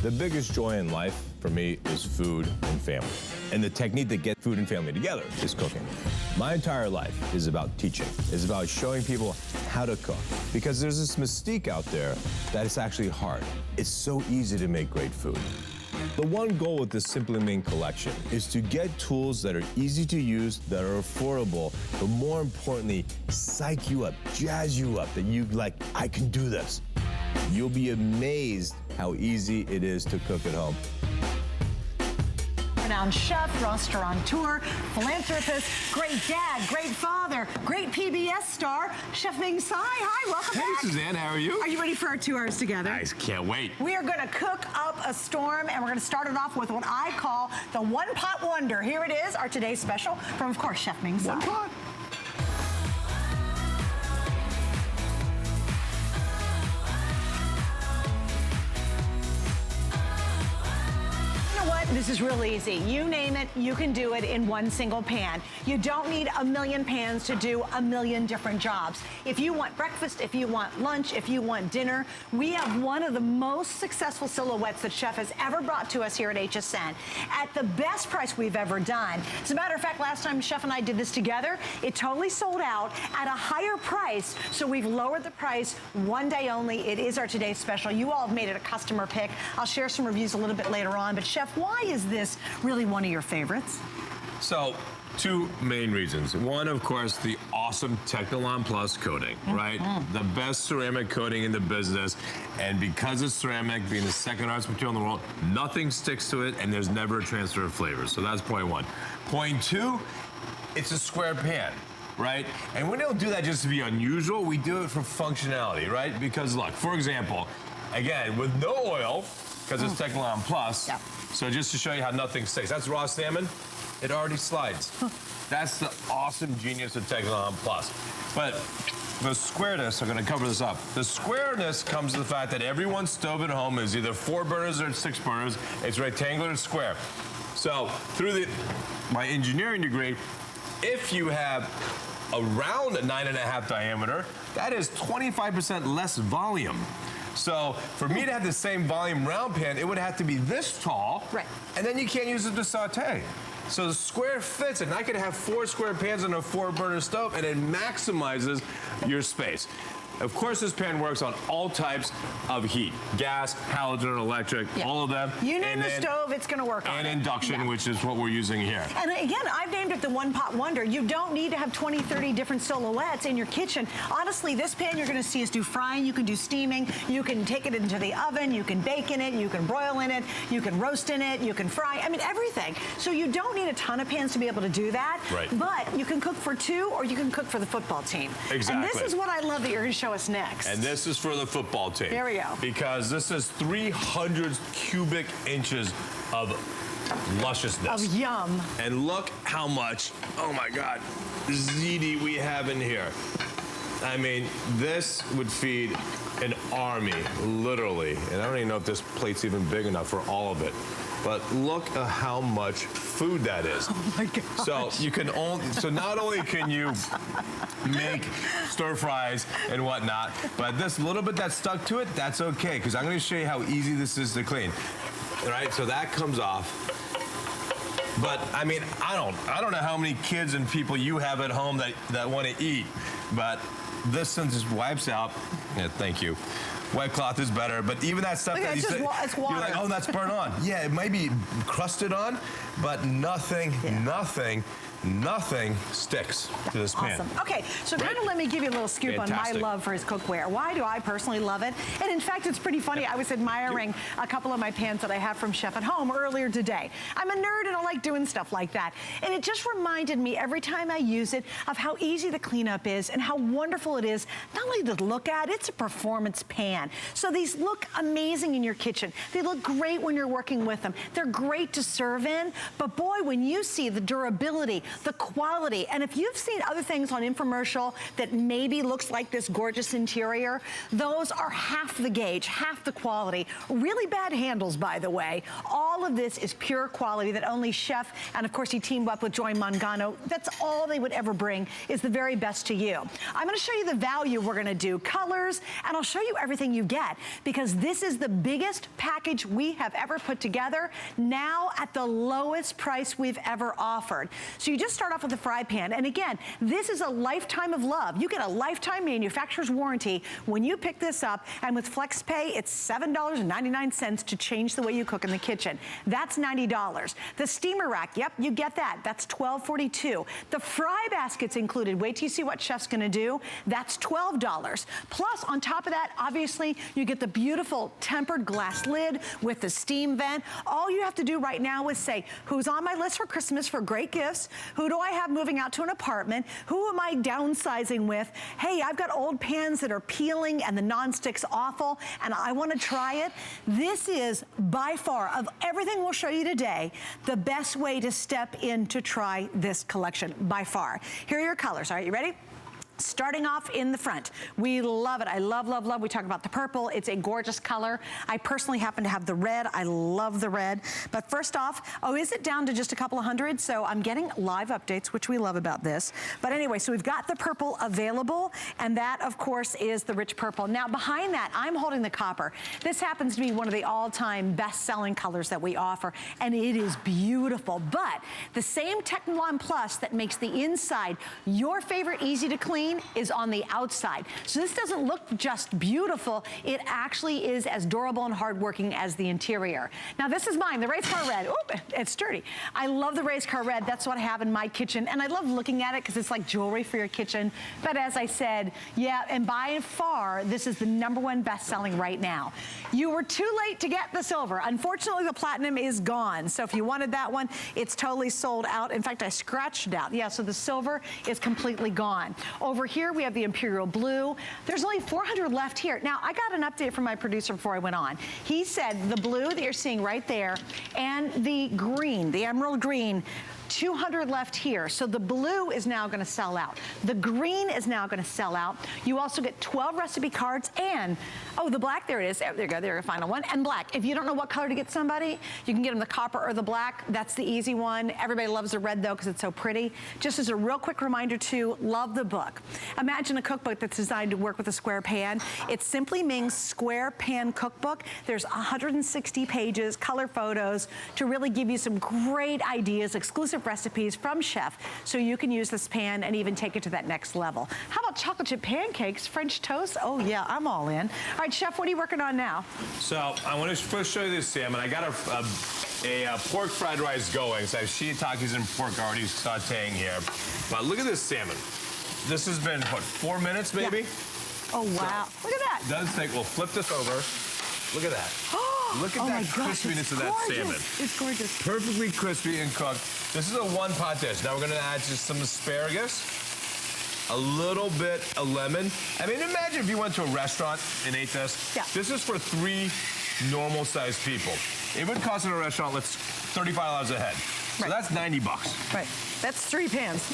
The biggest joy in life for me is food and family. And the technique that gets food and family together is cooking. My entire life is about teaching. It's about showing people how to cook. Because there's this mystique out there that it's actually hard. It's so easy to make great food. The one goal with the Simply Ming collection is to get tools that are easy to use, that are affordable, but more importantly, psych you up, jazz you up, that you like, I can do this. You'll be amazed how easy it is to cook at home. Renowned chef, restaurateur, philanthropist, great dad, great father, great PBS star, Chef Ming Tsai. Hi, welcome back. Hey, Suzanne, how are you? Are you ready for our 2 hours together? I can't wait. We are going to cook up a storm, and we're going to start it off with what I call the one-pot wonder. Here it is, our today's special from, of course, Chef Ming Tsai. One pot. This is real easy. You name it, you can do it in one single pan. You don't need a million pans to do a million different jobs. If you want breakfast, if you want lunch, if you want dinner, we have one of the most successful silhouettes that Chef has ever brought to us here at HSN at the best price we've ever done. As a matter of fact, last time Chef and I did this together, it totally sold out at a higher price, so we've lowered the price one day only. It is our today's special. You all have made it a customer pick. I'll share some reviews a little bit later on, but Chef, why is this really one of your favorites? So, 2 main reasons. One, of course, the awesome Technilon Plus coating, right? The best ceramic coating in the business. And because it's ceramic, being the second hardest material in the world, nothing sticks to it and there's never a transfer of flavor. So that's point 1. Point 2, it's a square pan, right? And we don't do that just to be unusual, we do it for functionality, right? Because look, for example, again, with no oil, because it's Technilon Plus, so just to show you how nothing sticks. That's raw salmon, it already slides. That's the awesome genius of Technilon Plus. But the squareness, I'm gonna cover this up. The squareness comes to the fact that everyone's stove at home is either 4 burners or 6 burners. It's rectangular and square. So through my engineering degree, if you have around a 9.5 diameter, that is 25% less volume. So for me to have the same volume round pan, it would have to be this tall, right? And then you can't use it to saute. So the square fits, and I could have 4 square pans on a 4 burner stove, and it maximizes your space. Of course, this pan works on all types of heat. Gas, halogen, electric, all of them. You name the stove, it's gonna work on it. And induction, which is what we're using here. And again, I've named it the one-pot wonder. You don't need to have 20, 30 different silhouettes in your kitchen. Honestly, this pan you're gonna see us do frying, you can do steaming, you can take it into the oven, you can bake in it, you can broil in it, you can roast in it, you can fry, I mean, everything. So you don't need a ton of pans to be able to do that. Right. But you can cook for 2 or you can cook for the football team. Exactly. And this is what I love that you're gonna show us next. And this is for the football team. There we go. Because this is 300 cubic inches of lusciousness. Of yum. And look how much, oh my God, ziti we have in here. I mean, this would feed an army, literally. And I don't even know if this plate's even big enough for all of it. But look at how much food that is. Oh my God. So you can only, so not only can you make stir fries and whatnot, but this little bit that's stuck to it, that's okay, because I'm gonna show you how easy this is to clean. All right, so that comes off. But I mean, I don't know how many kids and people you have at home that want to eat, but this one just wipes out. Yeah, thank you. Wet cloth is better, but even that stuff that you say, it's water. you're like, oh, that's burnt on. Yeah, it might be crusted on, but nothing sticks to this pan. Awesome. Okay, so kind of let me give you a little scoop on my love for his cookware. Why do I personally love it? And in fact, it's pretty funny. I was admiring a couple of my pans that I have from Chef at Home earlier today. I'm a nerd and I like doing stuff like that. And it just reminded me every time I use it of how easy the cleanup is and how wonderful it is, not only to look at, it's a performance pan. So these look amazing in your kitchen. They look great when you're working with them. They're great to serve in, but boy, when you see the durability the quality. And if you've seen other things on infomercial that maybe looks like this gorgeous interior, those are half the gauge, half the quality. Really bad handles, by the way. All of this is pure quality that only Chef, and of course he teamed up with Joy Mangano, that's all they would ever bring, is the very best to you. I'm gonna show you the value we're gonna do, colors, and I'll show you everything you get, because this is the biggest package we have ever put together, now at the lowest price we've ever offered. So you just start off with the fry pan, and again, this is a lifetime of love. You get a lifetime manufacturer's warranty when you pick this up, and with FlexPay, it's $7.99 to change the way you cook in the kitchen. That's $90. The steamer rack, yep, you get that. That's $12.42. The fry basket's included. Wait till you see what Chef's gonna do. That's $12. Plus, on top of that, obviously, you get the beautiful tempered glass lid with the steam vent. All you have to do right now is say, who's on my list for Christmas for great gifts? Who do I have moving out to an apartment? Who am I downsizing with? Hey, I've got old pans that are peeling and the non-stick's awful, and I wanna try it. This is, by far, of everything we'll show you today, the best way to step in to try this collection, by far. Here are your colors. All right, you ready? Starting off in the front, we love it. I love, love, love. We talk about the purple. It's a gorgeous color. I personally happen to have the red. I love the red. But first off, oh, is it down to just a couple of hundred? So I'm getting live updates, which we love about this. But anyway, so we've got the purple available, and that, of course, is the rich purple. Now, behind that, I'm holding the copper. This happens to be one of the all-time best-selling colors that we offer, and it is beautiful. But the same Technilon Plus that makes the inside your favorite easy to clean is on the outside. So this doesn't look just beautiful, it actually is as durable and hardworking as the interior. Now this is mine, the race car red. Oop, it's sturdy. I love the race car red, that's what I have in my kitchen, and I love looking at it because it's like jewelry for your kitchen. But as I said, yeah, and by far, this is the #1 best-selling right now. You were too late to get the silver. Unfortunately, the platinum is gone. So if you wanted that one, it's totally sold out. In fact, I scratched it out. Yeah, so the silver is completely gone. Over here, we have the Imperial Blue. There's only 400 left here. Now, I got an update from my producer before I went on. He said the blue that you're seeing right there and the green, the emerald green, 200 left here. So the blue is now gonna sell out. The green is now gonna sell out. You also get 12 recipe cards and, oh, the black, there it is. There you go, there, final one. And black. If you don't know what color to get somebody, you can get them the copper or the black. That's the easy one. Everybody loves the red though because it's so pretty. Just as a real quick reminder too, love the book. Imagine a cookbook that's designed to work with a square pan. It's Simply Ming's Square Pan Cookbook. There's 160 pages, color photos to really give you some great ideas, exclusive recipes from Chef, so you can use this pan and even take it to that next level. How about chocolate chip pancakes, French toast? Oh yeah, I'm all in. All right, Chef, what are you working on now? So I want to first show you this salmon. I got a pork fried rice going. So I have shiitakes and pork already sauteing here. But look at this salmon. This has been, what, 4 minutes maybe? Yeah. Oh, wow. So, look at that. Does take, we'll flip this over. Look at that. Look at that crispiness of that salmon. It's gorgeous. Perfectly crispy and cooked. This is a one-pot dish. Now we're gonna add just some asparagus, a little bit of lemon. I mean, imagine if you went to a restaurant and ate this. Yeah. This is for 3 normal-sized people. It would cost in a restaurant, let's $35 a head. So that's 90 bucks. Right. That's 3 pans.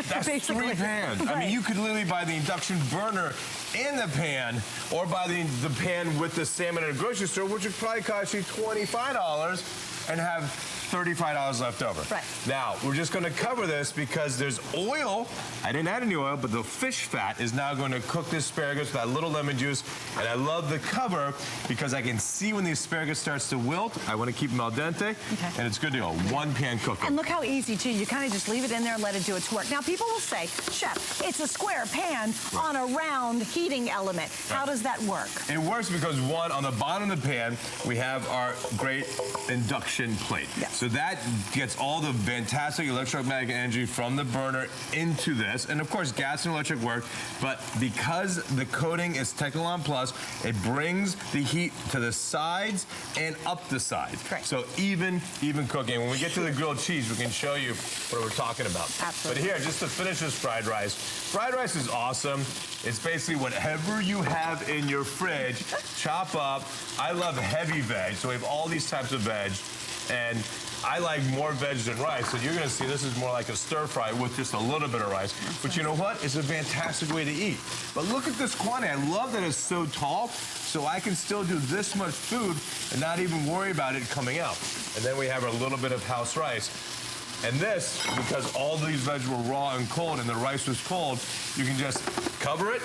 That's 3 pans. Right. I mean, you could literally buy the induction burner in the pan, or buy the pan with the salmon at a grocery store, which would probably cost you $25 and have $35 left over. Right. Now, we're just gonna cover this because there's oil. I didn't add any oil, but the fish fat is now gonna cook the asparagus with that little lemon juice. And I love the cover because I can see when the asparagus starts to wilt. I wanna keep them al dente, and it's good to go. 1 pan cooking. And look how easy, too. You kind of just leave it in there and let it do its work. Now, people will say, Chef, it's a square pan on a round heating element. How does that work? It works because, one, on the bottom of the pan, we have our great induction plate. Yes. So that gets all the fantastic electromagnetic energy from the burner into this. And of course, gas and electric work, but because the coating is Technilon Plus, it brings the heat to the sides and up the sides. Correct. So even cooking. When we get to the grilled cheese, we can show you what we're talking about. Absolutely. But here, just to finish this fried rice. Fried rice is awesome. It's basically whatever you have in your fridge, chop up. I love heavy veg, so we have all these types of veg. And I like more veg than rice, so you're gonna see this is more like a stir fry with just a little bit of rice. But you know what? It's a fantastic way to eat. But look at this quantity. I love that it's so tall, so I can still do this much food and not even worry about it coming out. And then we have a little bit of house rice. And this, because all these veg were raw and cold and the rice was cold, you can just cover it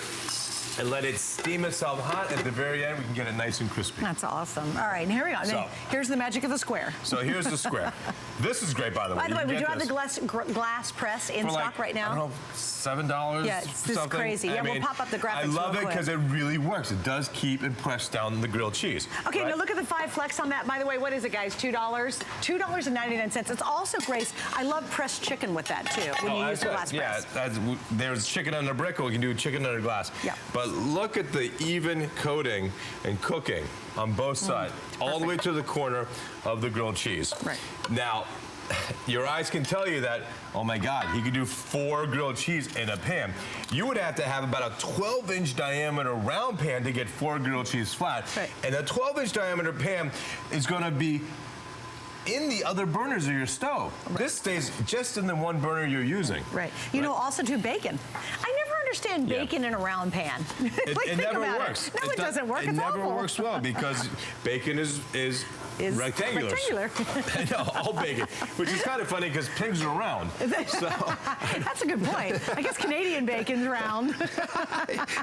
and let it steam itself hot. At the very end, we can get it nice and crispy. That's awesome. All right, and here we go. So, here's the magic of the square. So here's the square. This is great, by the way. By the way, we do have the glass press in stock right now. I don't know, $7. Yeah, it's just crazy. Yeah, we'll pop up the graphics. I love real it quick. because it really works. It does keep and press down the grilled cheese. Okay, right? now look at the 5 flex on that. By the way, what is it, guys? $2? $2.99. It's also, Grace, I love pressed chicken with that, too, when you use the glass press. Yeah, there's chicken under brick, or we can do chicken under glass. Yeah. But look at the even coating and cooking on both sides, all the way to the corner of the grilled cheese. Right. Now, your eyes can tell you that, oh my God, he could do 4 grilled cheese in a pan. You would have to have about a 12-inch diameter round pan to get 4 grilled cheese flat. Right. And a 12-inch diameter pan is gonna be in the other burners of your stove. Right. This stays just in the one burner you're using. Right. You know, also too, bacon. I never understand bacon in a round pan. It never works. No, it doesn't work. It it's never awful. works well because bacon is rectangular. I know, all bacon, which is kind of funny because pigs are round. So, that's a good point. I guess Canadian bacon's round.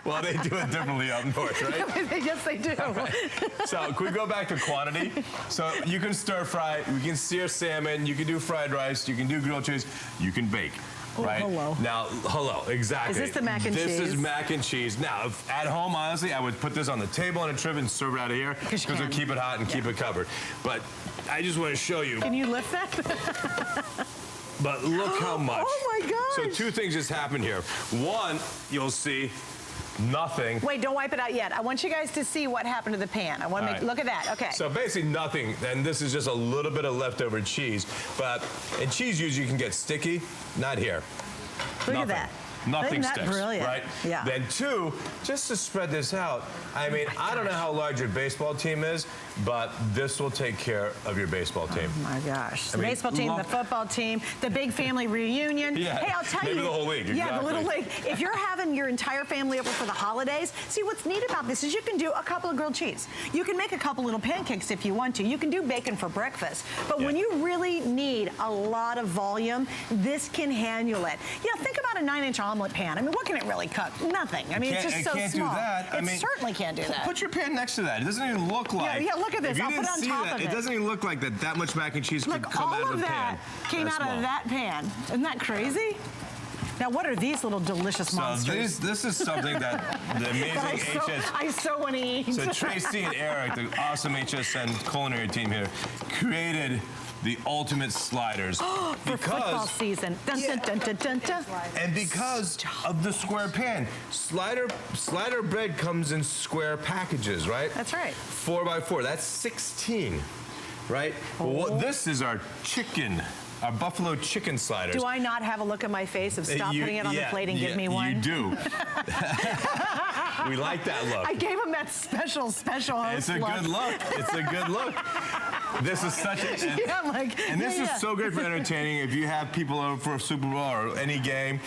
well, they do it differently up north, right? Yes, they do. So, can we go back to quantity? So, you can stir fry, you can sear salmon, you can do fried rice, you can do grilled cheese, you can bake. Right? Hello. Now, hello, exactly. Is this the mac and cheese? This is mac and cheese. Now, at home, honestly, I would put this on the table on a tray and serve it out of here because it'll keep it hot and keep it covered. But I just want to show you. Can you lift that? But look how much. Oh my gosh. So 2 things just happened here. One, you'll see nothing. Wait, don't wipe it out yet. I want you guys to see what happened to the pan. I want to look at that. Okay. So basically nothing, and this is just a little bit of leftover cheese. But in cheese usually you can get sticky, not here. Look at that. Nothing Isn't that sticks, brilliant? right? Yeah. Then 2, just to spread this out, I mean, I don't know how large your baseball team is, but this will take care of your baseball team. Oh my gosh. The baseball team, the football team, the big family reunion. Yeah. Hey, I'll tell you. Maybe the whole league, Yeah, exactly. the little league. If you're having your entire family over for the holidays, see what's neat about this is you can do a couple of grilled cheese. You can make a couple little pancakes if you want to. You can do bacon for breakfast. But when you really need a lot of volume, this can handle it. You know, think about a 9-inch omelet pan. I mean, what can it really cook? Nothing. I mean, it's just so small. It can't do that. It certainly can't do that. Put your pan next to that. It doesn't even look like. Yeah, look at this. I'll put it on top of it. It doesn't even look like that much mac and cheese could come out of the pan. All of that came out of that pan. Isn't that crazy? Now, what are these little delicious monsters? So this is something that the amazing I so want to eat. So Tracy and Eric, the awesome HSN culinary team here, created the ultimate sliders for football season. Dun, dun, dun, dun, dun, dun. And because of the square pan. Slider bread comes in square packages, right? That's right. 4x4. That's 16, right? Well, this is our chicken. Our buffalo chicken sliders. Do I not have a look at my face of stop putting it on the plate and give me one? You do. We like that look. I gave him that special host It's a good look. It's a good look. This is such a... And this is so great for entertaining. If you have people over for a Super Bowl or any game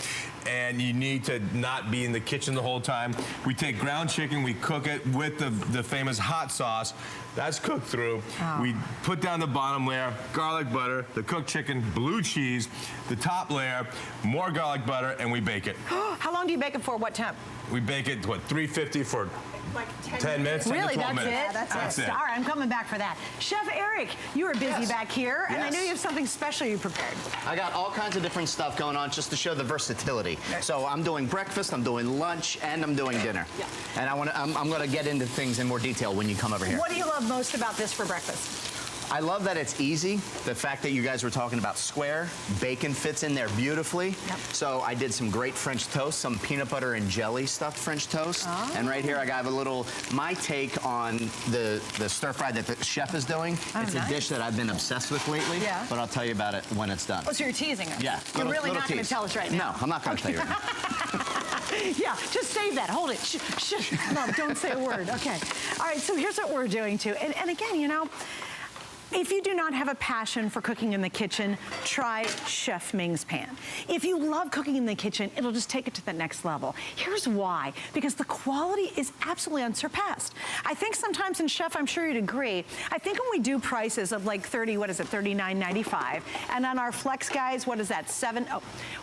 and you need to not be in the kitchen the whole time, we take ground chicken, we cook it with the famous hot sauce. That's cooked through. Oh. We put down the bottom layer, garlic butter, the cooked chicken, blue cheese, the top layer, more garlic butter, and we bake it. How long do you bake it for? What temp? We bake it, what, 350 for like 10 minutes? Really, 10 to 12 that's minutes. it? That's it. All right, I'm coming back for that. Chef Eric, you are busy back here, and I know you have something special you prepared. I got all kinds of different stuff going on just to show the versatility. So I'm doing breakfast, I'm doing lunch, and I'm doing dinner. Yeah. And I'm going to get into things in more detail when you come over here. What do you love most about this for breakfast? I love that it's easy. The fact that you guys were talking about square, bacon fits in there beautifully. Yep. So I did some great French toast, some peanut butter and jelly stuffed French toast. Oh. And right here I got a little, my take on the stir fry that the chef is doing. Oh, it's a dish that I've been obsessed with lately, but I'll tell you about it when it's done. Oh, so you're teasing her? Yeah. You're really not going to tell us right now? No, I'm not going to tell you right now. Yeah, just save that. Hold it. No, don't say a word. Okay. All right, so here's what we're doing too. And again, you know, If you do not have a passion for cooking in the kitchen, try Chef Ming's pan. If you love cooking in the kitchen, it'll just take it to the next level. Here's why. Because the quality is absolutely unsurpassed. I think sometimes, and Chef, I'm sure you'd agree, I think when we do prices of like $39.95, and on our Flex guys, what is that,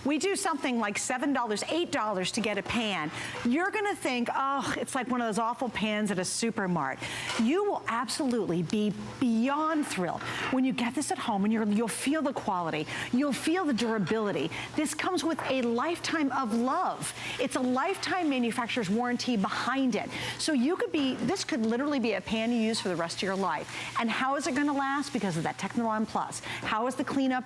we do something like $7, $8 to get a pan, you're gonna think, oh, it's like one of those awful pans at a supermarket. You will absolutely be beyond thrilled when you get this at home, and you'll feel the quality, you'll feel the durability. This comes with a lifetime of love. It's a lifetime manufacturer's warranty behind it. So this could literally be a pan you use for the rest of your life. And how is it gonna last? Because of that Technilon Plus. How is the cleanup?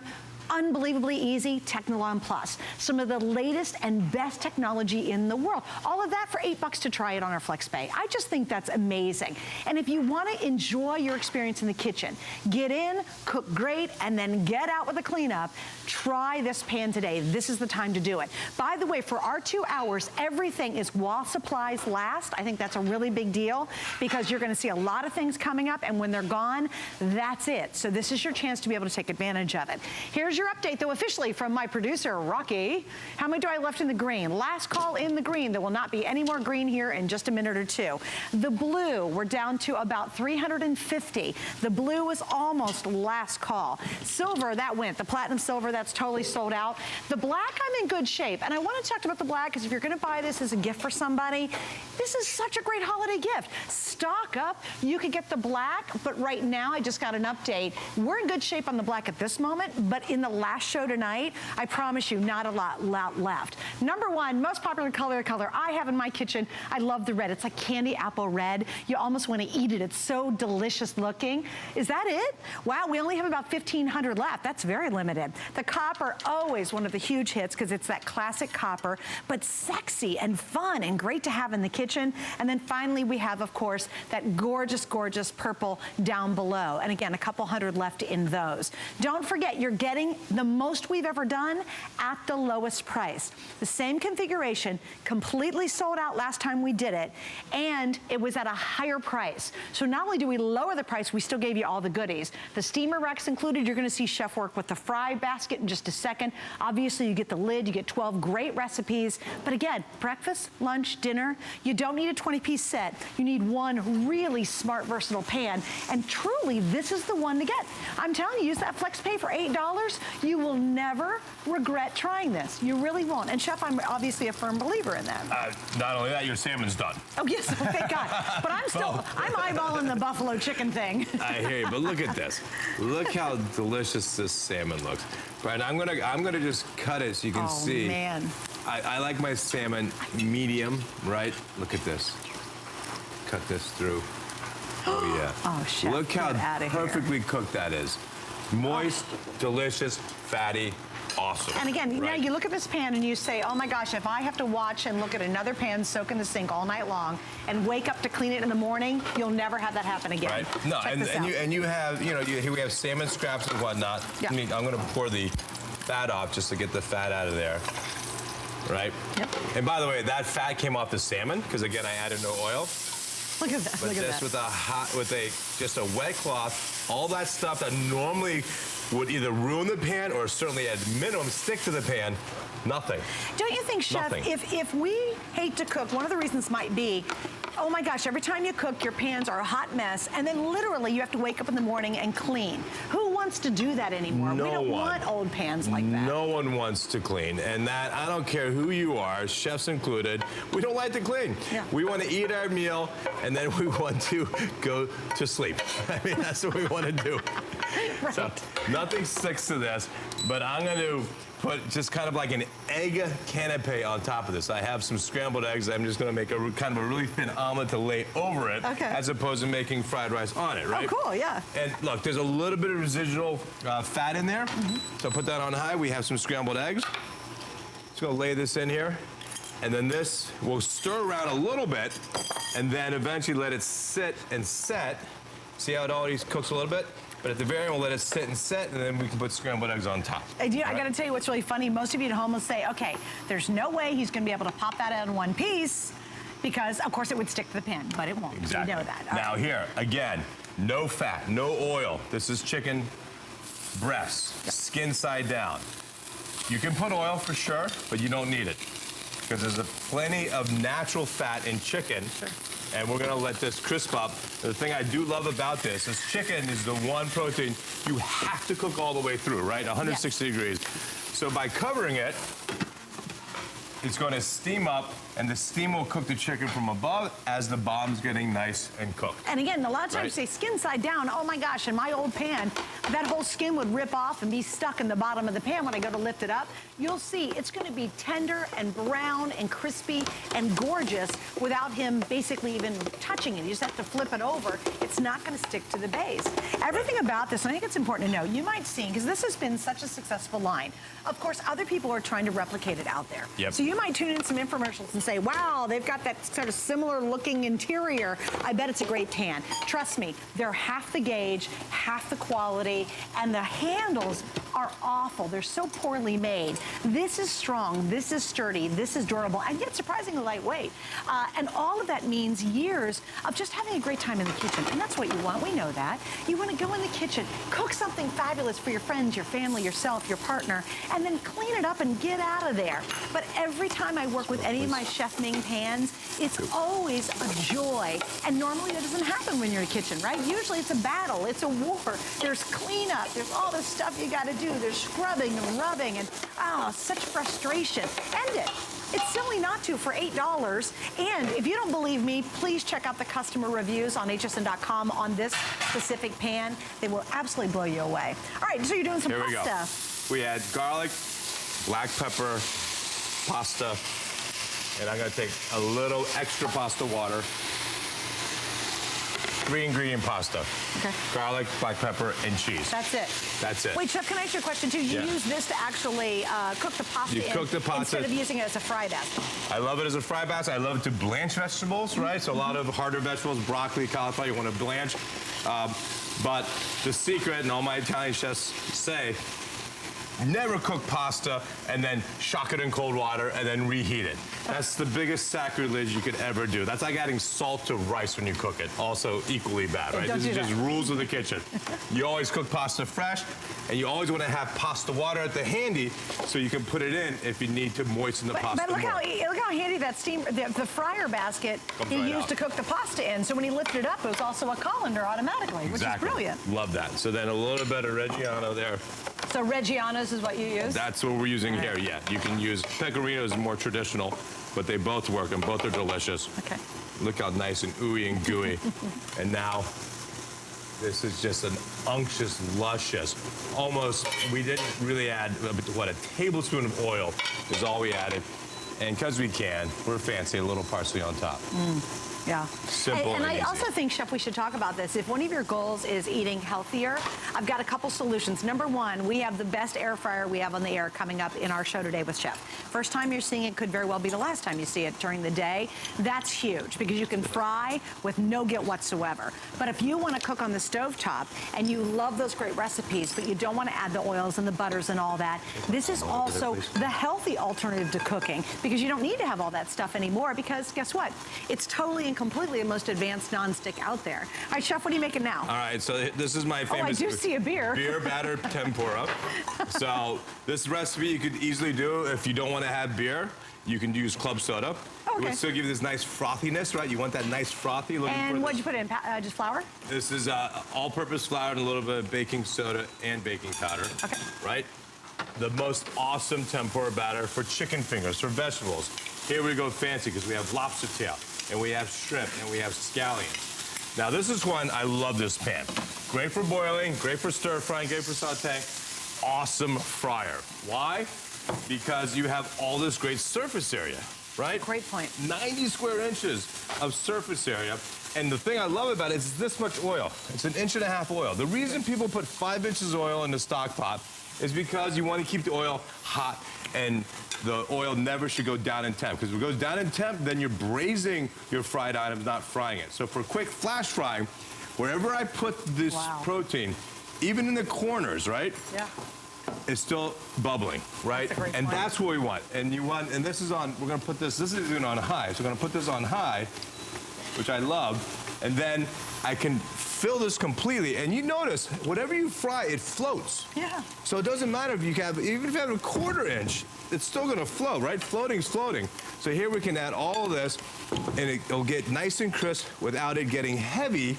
Unbelievably easy, Technilon Plus. Some of the latest and best technology in the world. All of that for $8 to try it on our FlexPay. I just think that's amazing. And if you want to enjoy your experience in the kitchen, get in, cook great, and then get out with the cleanup, try this pan today. This is the time to do it. By the way, for our 2 hours, everything is while supplies last. I think that's a really big deal because you're going to see a lot of things coming up, and when they're gone, that's it. So this is your chance to be able to take advantage of it. Here's your update, though, officially from my producer, Rocky. How many do I have left in the green? Last call in the green. There will not be any more green here in just a minute or two. The blue, we're down to about 350. The blue is almost last call. Silver, that went. The platinum silver, that's totally sold out. The black, I'm in good shape. And I want to talk about the black because if you're going to buy this as a gift for somebody, this is such a great holiday gift. Stock up. You could get the black, but right now, I just got an update. We're in good shape on the black at this moment, but in the last show tonight, I promise you, not a lot left. Number one, most popular color I have in my kitchen. I love the red. It's like candy apple red. You almost want to eat it. It's so delicious looking. Is that it? Wow, we only have about 1,500 left. That's very limited. The copper, always one of the huge hits because it's that classic copper, but sexy and fun and great to have in the kitchen. And then finally, we have, of course, that gorgeous, gorgeous purple down below. And again, a couple hundred left in those. Don't forget, you're getting the most we've ever done at the lowest price. The same configuration, completely sold out last time we did it, and it was at a higher price. So not only do we lower the price, we still gave you all the goodies. The steamer racks included. You're gonna see Chef work with the fry basket in just a second. Obviously, you get the lid, you get 12 great recipes. But again, breakfast, lunch, dinner, you don't need a 20-piece set. You need one really smart, versatile pan, and truly, this is the one to get. I'm telling you, use that FlexPay for $8. You will never regret trying this. You really won't. And Chef, I'm obviously a firm believer in that. Not only that, your salmon's done. Oh yes, thank God. But I'm eyeballing the buffalo chicken thing. I hear you, but look at this. Look how delicious this salmon looks. Right, I'm gonna just cut it so you can see. Oh man. I like my salmon medium, right? Look at this. Cut this through. Oh yeah. Oh, Chef, look how get perfectly cooked that is. Moist, delicious, fatty, awesome. And again, right? now you look at this pan and you say, oh my gosh, if I have to watch and look at another pan soak in the sink all night long and wake up to clean it in the morning, you'll never have that happen again. Right. No, and you have, here we have salmon scraps and whatnot. Yep. I'm gonna pour the fat off just to get the fat out of there. Right? Yep. And by the way, that fat came off the salmon, because again, I added no oil. Look at that, But look at this that. with just a wet cloth, all that stuff that normally would either ruin the pan or certainly at minimum stick to the pan, nothing. Don't you think, Chef, Nothing. if we hate to cook, one of the reasons might be, oh my gosh, every time you cook, your pans are a hot mess, and then literally you have to wake up in the morning and clean. Who wants to do that anymore? No we don't one. want old pans like that. No one wants to clean, and that, I don't care who you are, chefs included, we don't like to clean. Yeah. We want to eat our meal, and then we want to go to sleep. I mean, that's what we want to do. Right. So nothing sticks to this, but I'm going to put just kind of like an egg canapé on top of this. I have some scrambled eggs. I'm just going to make a kind of a really thin omelet to lay over it, okay, as opposed to making fried rice on it, right? Oh, cool, yeah. And look, there's a little bit of residual fat in there. So put that on high. We have some scrambled eggs. Just going to lay this in here. And then this, we'll stir around a little bit, and then eventually let it sit and set. See how it already cooks a little bit? But at the very end, we'll let it sit and set, and then we can put scrambled eggs on top. I got to tell you what's really funny. Most of you at home will say, okay, there's no way he's going to be able to pop that out in one piece because, of course, it would stick to the pan, but it won't. Exactly. You know that. All now right. here, again, No fat, no oil. This is chicken breast, skin side down. You can put oil for sure, but you don't need it because there's plenty of natural fat in chicken. Sure. And we're gonna let this crisp up. The thing I do love about this is chicken is the one protein you have to cook all the way through, right? 160 degrees. So by covering it, it's gonna steam up, and the steam will cook the chicken from above as the bomb's getting nice and cooked. And again, a lot of times you say skin side down. Oh my gosh, in my old pan, that whole skin would rip off and be stuck in the bottom of the pan when I go to lift it up. You'll see it's gonna be tender and brown and crispy and gorgeous without him basically even touching it. You just have to flip it over. It's not gonna stick to the base. Everything about this, and I think it's important to know, you might see, because this has been such a successful line. Of course, other people are trying to replicate it out there. Yep. So you might tune in some infomercials and say, wow, they've got that sort of similar looking interior. I bet it's a great pan. Trust me, they're half the gauge, half the quality, and the handles are awful. They're so poorly made. This is strong, this is sturdy, this is durable, and yet surprisingly lightweight. And all of that means years of just having a great time in the kitchen. And that's what you want, we know that. You want to go in the kitchen, cook something fabulous for your friends, your family, yourself, your partner, and then clean it up and get out of there. But every time I work with any of my Chef Ming pans, it's always a joy. And normally that doesn't happen when you're in the kitchen, right? Usually it's a battle, it's a war. There's cleanup, there's all this stuff you gotta do. There's scrubbing and rubbing and, such frustration. End it. It's silly not to for $8. And if you don't believe me, please check out the customer reviews on hsn.com on this specific pan. They will absolutely blow you away. All right, so you're doing some pasta. Here we go. We had garlic, black pepper, pasta, and I'm gonna take a little extra pasta water. 3-ingredient pasta. Okay. Garlic, black pepper, and cheese. That's it. That's it. Wait, Chef, can I ask you a question too? You use this to actually cook the pasta instead of using it as a fry basket. I love it as a fry basket. I love it to blanch vegetables, right? So a lot of harder vegetables, broccoli, cauliflower, you want to blanch. But the secret, and all my Italian chefs say, never cook pasta and then shock it in cold water and then reheat it. That's the biggest sacrilege you could ever do. That's like adding salt to rice when you cook it. Also equally bad, right? This is just rules of the kitchen. You always cook pasta fresh, and you always want to have pasta water at the handy so you can put it in if you need to moisten the pasta But look more. how handy that the fryer basket he used to cook the pasta in. So when he lifted it up, it was also a colander automatically, which is brilliant. Love that. So then a little bit of Reggiano there. So Reggiano's is what you use? That's what we're using here, yeah. You can use Pecorino is more traditional, but they both work and both are delicious. Okay. Look how nice and ooey and gooey. And now, this is just an unctuous, luscious, almost, we didn't really add, what, a tablespoon of oil is all we added. And because we can, we're fancy, a little parsley on top. Yeah. Simple and I easy. also think, Chef, we should talk about this. If one of your goals is eating healthier, I've got a couple solutions. Number one, we have the best air fryer we have on the air coming up in our show today with Chef. First time you're seeing it could very well be the last time you see it during the day. That's huge because you can fry with no guilt whatsoever. But if you want to cook on the stovetop and you love those great recipes, but you don't want to add the oils and the butters and all that, this is also the healthy alternative to cooking because you don't need to have all that stuff anymore because guess what? It's totally and completely the most advanced nonstick out there. All right, Chef, what are you making now? All right, so this is my famous... Oh, I do see a beer. Beer battered tempura. So this recipe you could easily do if you don't want to have beer. You can use club soda. Okay. It would still give you this nice frothiness, right? You want that nice frothy looking for And what'd you put in? Just flour? This is all-purpose flour and a little bit of baking soda and baking powder. Okay. Right? The most awesome tempura batter for chicken fingers, for vegetables. Here we go fancy because we have lobster tail, and we have shrimp, and we have scallions. Now this is one, I love this pan. Great for boiling, great for stir frying, great for sauteing. Awesome fryer. Why? Because you have all this great surface area, right? Great point. 90 square inches of surface area. And the thing I love about it is this much oil. It's 1.5 inches oil. The reason people put 5 inches oil in the stock pot is because you want to keep the oil hot and the oil never should go down in temp. Because if it goes down in temp, then you're braising your fried items, not frying it. So for quick flash frying, wherever I put this protein, even in the corners, right? Yeah. It's still bubbling, right? That's a great and point. that's what we want. And you want, and this is on, we're gonna put this is even on high. So we're gonna put this on high. which I love. And then I can fill this completely. And you notice, whatever you fry, it floats. Yeah. So it doesn't matter if you have, even if you have a 1/4 inch, it's still gonna float, right? Floating's floating. So here we can add all of this, and it'll get nice and crisp without it getting heavy,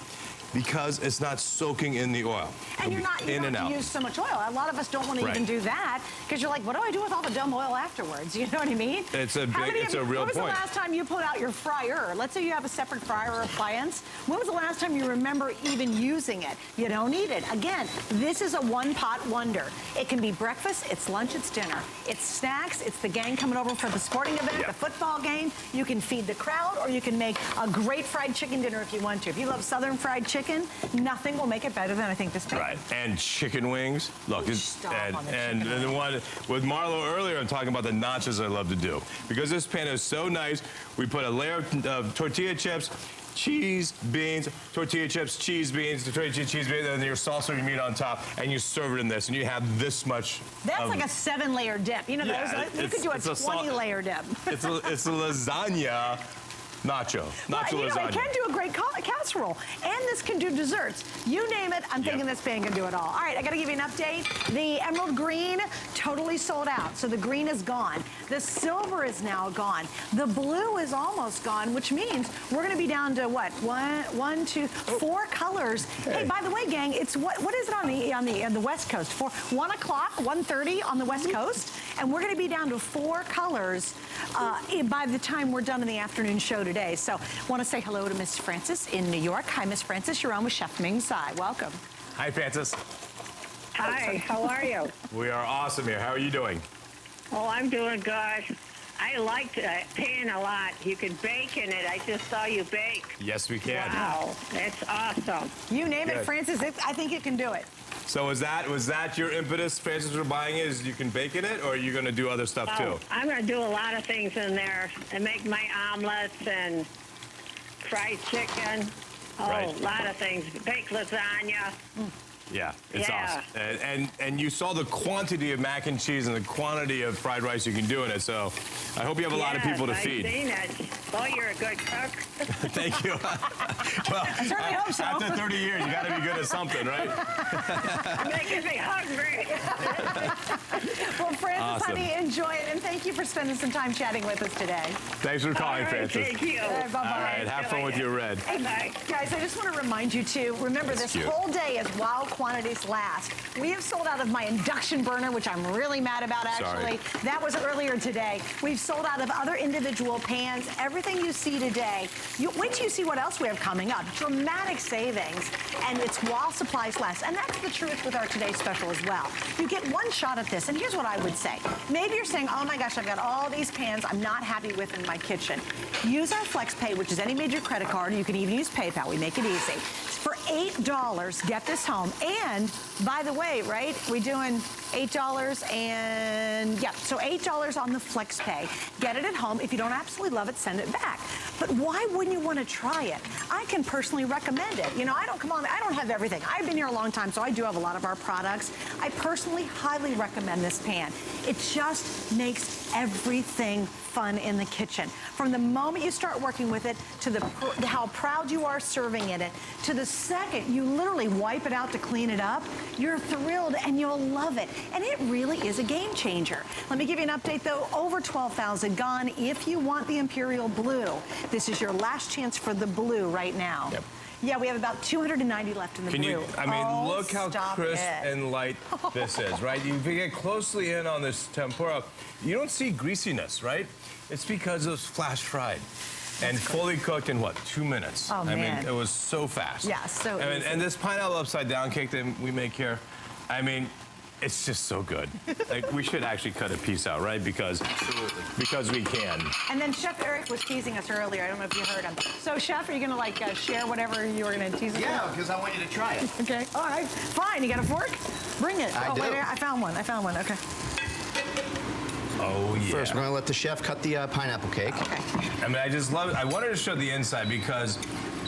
because it's not soaking in the oil. And you don't have to use so much oil. A lot of us don't want to even do that, because you're like, what do I do with all the dumb oil afterwards? You know what I mean? It's a real point. When was the last time you pulled out your fryer? Let's say you have a separate fryer or appliance. When was the last time you remember even using it? You don't need it. Again, this is a one-pot wonder. It can be breakfast, it's lunch, it's dinner. It's snacks, it's the gang coming over for the sporting event, the football game. You can feed the crowd, or you can make a great fried chicken dinner if you want to. If you love Southern fried chicken, nothing will make it better than I think this pan. Right, and chicken wings. Look, and the one with Marlo earlier, I'm talking about the nachos I love to do. Because this pan is so nice, we put a layer of tortilla chips, cheese, beans, tortilla chips, cheese, beans, tortilla chips, cheese, beans, and then your salsa, your meat on top, and you serve it in this, and you have this much. That's like a 7-layer dip. You know, you could do a 20-layer dip. It's a lasagna. Nacho lasagna. It can do a great casserole, and this can do desserts. You name it, I'm thinking this pan can do it all. All right, I got to give you an update. The emerald green, totally sold out. So the green is gone. The silver is now gone. The blue is almost gone, which means we're going to be down to what? One, two, 4 colors. Hey, by the way, gang, it's what is it on the West Coast? 1 o'clock, 1:30 on the West Coast, and we're going to be down to 4 colors by the time we're done in the afternoon show today. So want to say hello to Miss Frances in New York. Hi, Miss Frances. You're on with Chef Ming Tsai. Welcome. Hi, Frances. Hi, how are you? We are awesome here. How are you doing? Oh, I'm doing good. I like the pan a lot. You can bake in it. I just saw you bake. Yes, we can. Wow, that's awesome. You name it, Frances. I think you can do it. So was that your impetus, Frances, for buying it? Is you can bake in it, or are you going to do other stuff too? I'm going to do a lot of things in there and make my omelets and fried chicken. A lot of things. Bake lasagna. Yeah, it's awesome. And you saw the quantity of mac and cheese and the quantity of fried rice you can do in it, so I hope you have a lot of people to feed. I've seen it. Boy, you're a good cook. Thank you. Well, I certainly hope so. After 30 years, you got to be good at something, right? Making me hungry. Well, Frances, honey, enjoy it, and thank you for spending some time chatting with us today. Thanks for calling, Frances. Thank you. Bye-bye. All right, have fun with your red. Hey, guys, I just want to remind you, too, remember this whole day is while quantities last. We have sold out of my induction burner, which I'm really mad about, actually. Sorry. That was earlier today. We've sold out of other individual pans. Everything you see today, wait till you see what else we have coming up. Dramatic savings, and it's while supplies last. And that's the truth with our today's special as well. You get one shot at this, and here's what I would say. Maybe you're saying, oh my gosh, I've got all these pans I'm not happy with in my kitchen. Use our FlexPay, which is any major credit card. You can even use PayPal. We make it easy. For $8, get this home. And by the way, right, we're doing $8 and so $8 on the FlexPay. Get it at home. If you don't absolutely love it, send it back. But why wouldn't you want to try it? I can personally recommend it. You know, I don't have everything. I've been here a long time, so I do have a lot of our products. I personally highly recommend this pan. It just makes everything fun in the kitchen. From the moment you start working with it to how proud you are serving in it, to the second you literally wipe it out to clean it up, you're thrilled and you'll love it. And it really is a game changer. Let me give you an update though. Over 12,000 gone. If you want the Imperial Blue, this is your last chance for the blue right now. Yep. Yeah, we have about 290 left in the blue. I mean, look how crisp and light this is, right? If you get closely in on this tempura, you don't see greasiness, right? It's because it was flash fried. And fully cooked in, what, 2 minutes? Oh, man. I mean, it was so fast. Yeah, so easy. And this pineapple upside down cake that we make here, I mean, it's just so good. Like, we should actually cut a piece out, right? Because we can. And then Chef Eric was teasing us earlier. I don't know if you heard him. So, Chef, are you going to, like, share whatever you were going to tease us with? Yeah, because I want you to try it. Okay. All right. Fine. You got a fork? Bring it. I do. Wait, I found one. Okay. Oh, yeah. First, we're going to let the chef cut the pineapple cake. Okay. I mean, I just love it. I wanted to show the inside because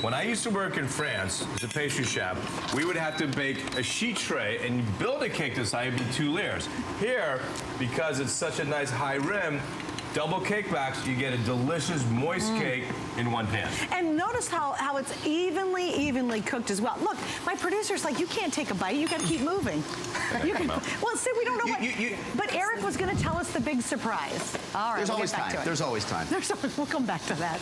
when I used to work in France as a pastry chef, we would have to bake a sheet tray and build a cake this high in 2 layers. Here, because it's such a nice high rim, double cake backs, you get a delicious, moist cake in one pan. And notice how it's evenly cooked as well. Look, my producer's like, you can't take a bite. You got to keep moving. You can. Well, see, we don't know what. But Eric was going to tell us the big surprise. All right, There's always time. There's always time. We'll come back to that.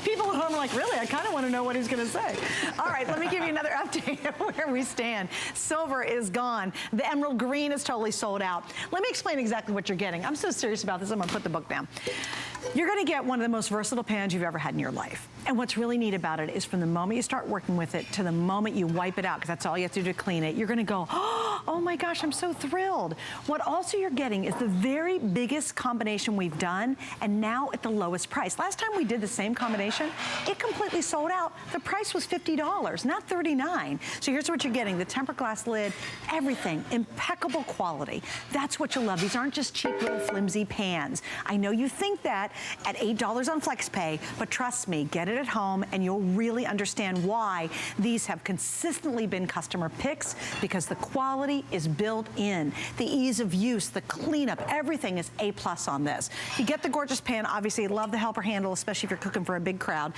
People at home are like, really? I kind of want to know what he's going to say. All right, let me give you another update of where we stand. Silver is gone. The emerald green is totally sold out. Let me explain exactly what you're getting. I'm so serious about this, I'm going to put the book down. You're going to get one of the most versatile pans you've ever had in your life. And what's really neat about it is from the moment you start working with it to the moment you wipe it out, because that's all you have to do to clean it, you're going to go, oh my gosh, I'm so thrilled. What also you're getting is the very biggest combination we've done, and now at the lowest price. Last time we did the same combination, it completely sold out. The price was $50, not $39. So here's what you're getting. The tempered glass lid, everything, impeccable quality. That's what you'll love. These aren't just cheap little flimsy pans. I know you think that at $8 on FlexPay, but trust me, get it at home and you'll really understand why these have consistently been customer picks, because the quality is built in. The ease of use, the cleanup, everything is A+ on this. You get the gorgeous pan, obviously love the helper handle, especially if you're cooking for a big crowd.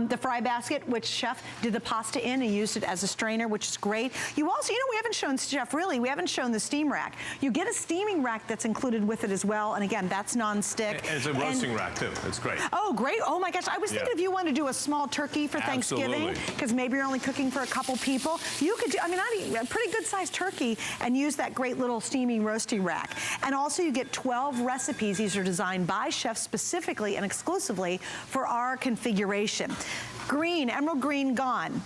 The fry basket, which Chef did the pasta in and used it as a strainer, which is great. You also, you know, we haven't shown, Chef, really, we haven't shown the steam rack. You get a steaming rack that's included with it as well, and again, that's non-stick. And it's a roasting rack too, it's great. Oh, great, oh my gosh, I was thinking if you want to do a small turkey for Thanksgiving, because maybe you're only cooking for a couple people, you could do, I mean, I'd eat a pretty good sized turkey and use that great little steaming roasty rack. And also you get 12 recipes. These are designed by chefs specifically and exclusively for our configuration. Green, emerald green, gone.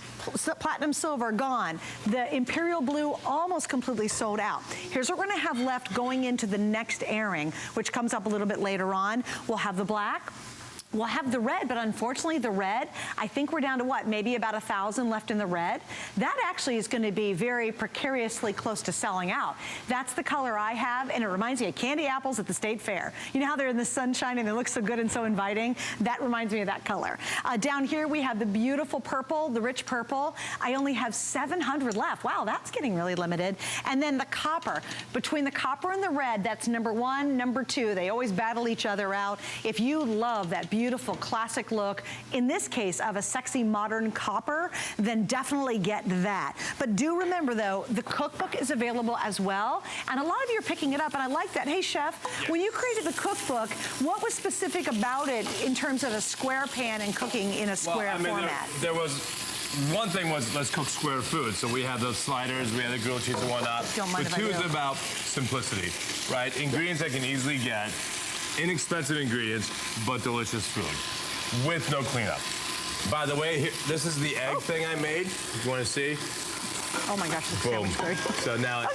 Platinum silver, gone. The imperial blue, almost completely sold out. Here's what we're gonna have left going into the next airing, which comes up a little bit later on. We'll have the black. We'll have the red, but unfortunately the red, I think we're down to what, maybe about 1,000 left in the red. That actually is gonna be very precariously close to selling out. That's the color I have, and it reminds me of candy apples at the state fair. You know how they're in the sunshine and they look so good and so inviting? That reminds me of that color. Down here we have the beautiful purple, the rich purple. I only have 700 left. Wow, that's getting really limited. And then the copper. Between the copper and the red, that's number 1, number 2. They always battle each other out. If you love that beautiful classic look, in this case of a sexy modern copper, then definitely get that. But do remember though, the cookbook is available as well, and a lot of you are picking it up, and I like that. Hey Chef, when you created the cookbook, what was specific about it in terms of a square pan and cooking in a square format? There was one thing was, let's cook square food. So we had those sliders, we had the grilled cheese and whatnot. But two is about simplicity, right? Ingredients I can easily get, inexpensive ingredients, but delicious food with no cleanup. By the way, here, this is the egg thing I made. You want to see? Oh my gosh, this boom. is great. So now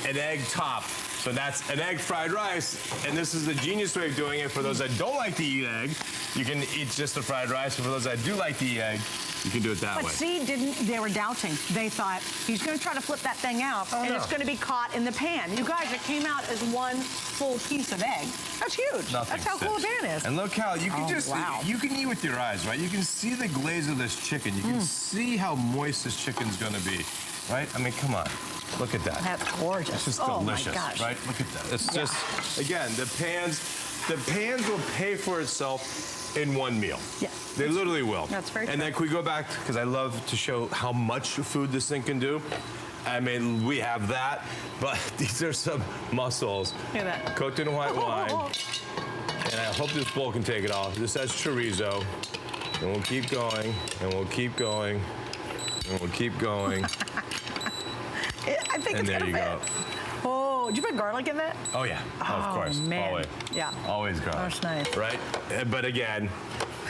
an egg top. So that's an egg fried rice, and this is the genius way of doing it. For those that don't like to eat egg, you can eat just the fried rice. And for those that do like to eat egg, you can do it that way. But see, they were doubting. They thought, he's gonna try to flip that thing out, and it's gonna be caught in the pan. You guys, it came out as one full piece of egg. That's huge. That's how cool a pan is. And look how, you can you can eat with your eyes, right? You can see the glaze of this chicken. You can see how moist this chicken's gonna be, right? I mean, come on. Look at that. That's gorgeous. It's just delicious, right? Look at that. It's just, again, the pans will pay for itself in one meal. Yeah. They literally will. That's very true. And then can we go back, because I love to show how much food this thing can do. I mean, we have that, but these are some mussels. Look at that. Cooked in white wine. And I hope this bowl can take it off. This has chorizo. And we'll keep going, and we'll keep going, and we'll keep going. I think and it's there you go. Oh, did you put garlic in that? Oh yeah, of course, man. always. Yeah. Always garlic. That's nice. Right? But again,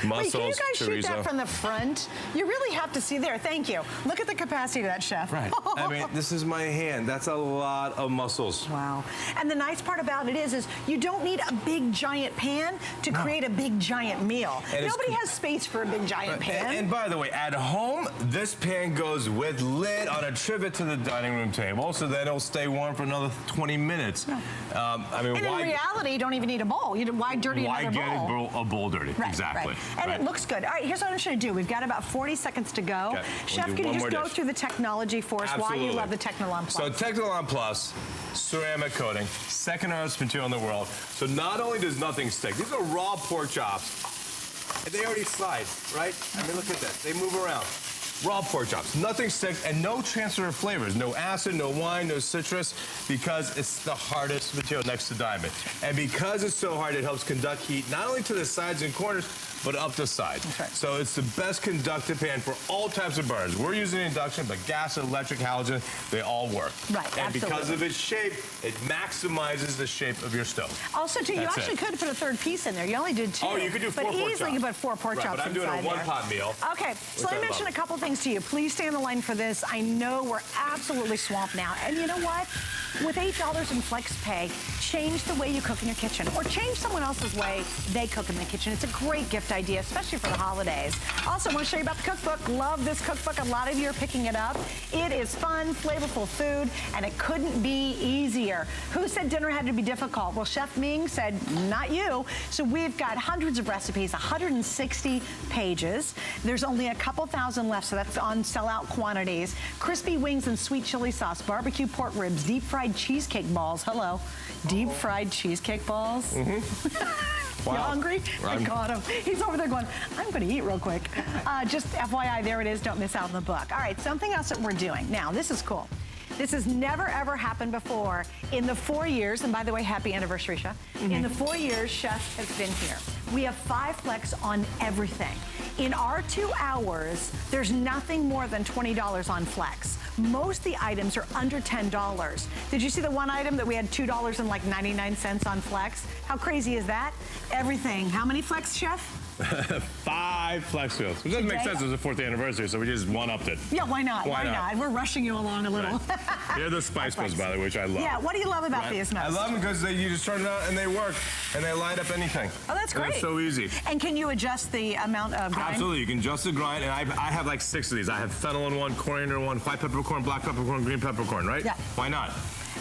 mussels, Wait, can you guys chorizo. shoot that from the front? You really have to see there. Thank you. Look at the capacity of that, Chef. Right. I mean, this is my hand. That's a lot of mussels. Wow. And the nice part about it is you don't need a big giant pan to create a big giant meal. And nobody has space for a big giant pan. And by the way, at home, this pan goes with lid on a trivet to the dining room table, so that it'll stay warm for another 20 minutes. Yeah. I mean, and in reality, you don't even need a bowl. Why dirty another bowl? Why get a bowl dirty? Right, exactly. Right. And it looks good. All right, here's what I'm going to do. We've got about 40 seconds to go. Okay. Chef, can you just go through the technology for us, why you love the Technilon Plus? So Technilon Plus, ceramic coating, second hardest material in the world. So not only does nothing stick, these are raw pork chops. And they already slide, right? I mean, look at that. They move around. Raw pork chops, nothing sticks, and no transfer of flavors. No acid, no wine, no citrus, because it's the hardest material next to diamond. And because it's so hard, it helps conduct heat not only to the sides and corners, but up the sides. Right. So it's the best conductive pan for all types of burners. We're using induction, but gas, electric, halogen, they all work. Right, and absolutely. because of its shape, it maximizes the shape of your stove. Also, too, you actually could put a third piece in there. You only did 2. Oh, you could do 4 pork chops. But easily you could put 4 pork chops But I'm doing a inside one-pot meal. Okay, so let me mention a couple things to you. Please stay on the line for this. I know we're absolutely swamped now. And you know what? With $8 in flex pay, change the way you cook in your kitchen or change someone else's way they cook in the kitchen. It's a great gift idea, especially for the holidays. Also, I want to show you about the cookbook. Love this cookbook. A lot of you are picking it up. It is fun, flavorful food, and it couldn't be easier. Who said dinner had to be difficult? Well, Chef Ming said, not you. So we've got hundreds of recipes, 160 pages. There's only a couple thousand left, so that's on sellout quantities. Crispy wings and sweet chili sauce, barbecue pork ribs, deep fried cheesecake balls. Hello. Deep fried cheesecake balls. Wow. You hungry? I got him. He's over there going, I'm going to eat real quick. Just FYI, there it is. Don't miss out on the book. All right, something else that we're doing. Now, this is cool. This has never, ever happened before. In the 4 years, and by the way, happy anniversary, Chef. In the 4 years Chef has been here, we have 5 flex on everything. In our 2 hours, there's nothing more than $20 on flex. Most of the items are under $10. Did you see the one item that we had $2.99 on flex? How crazy is that? Everything. How many flex, Chef? 5 flex wheels. It doesn't make sense. It was the 4th anniversary, so we just one-upped it. Yeah, why not? Why not? We're rushing you along a little. Right. They're the spice ones, by the way, which I love. Yeah, what do you love about these most? I love them because you just turn it on and they work, and they light up anything. Oh, that's great. It's so easy. And can you adjust the amount of grind? Absolutely, you can adjust the grind, and I have like 6 of these. I have fennel in one, coriander in one, white peppercorn, black peppercorn, green peppercorn, right? Yeah. Why not?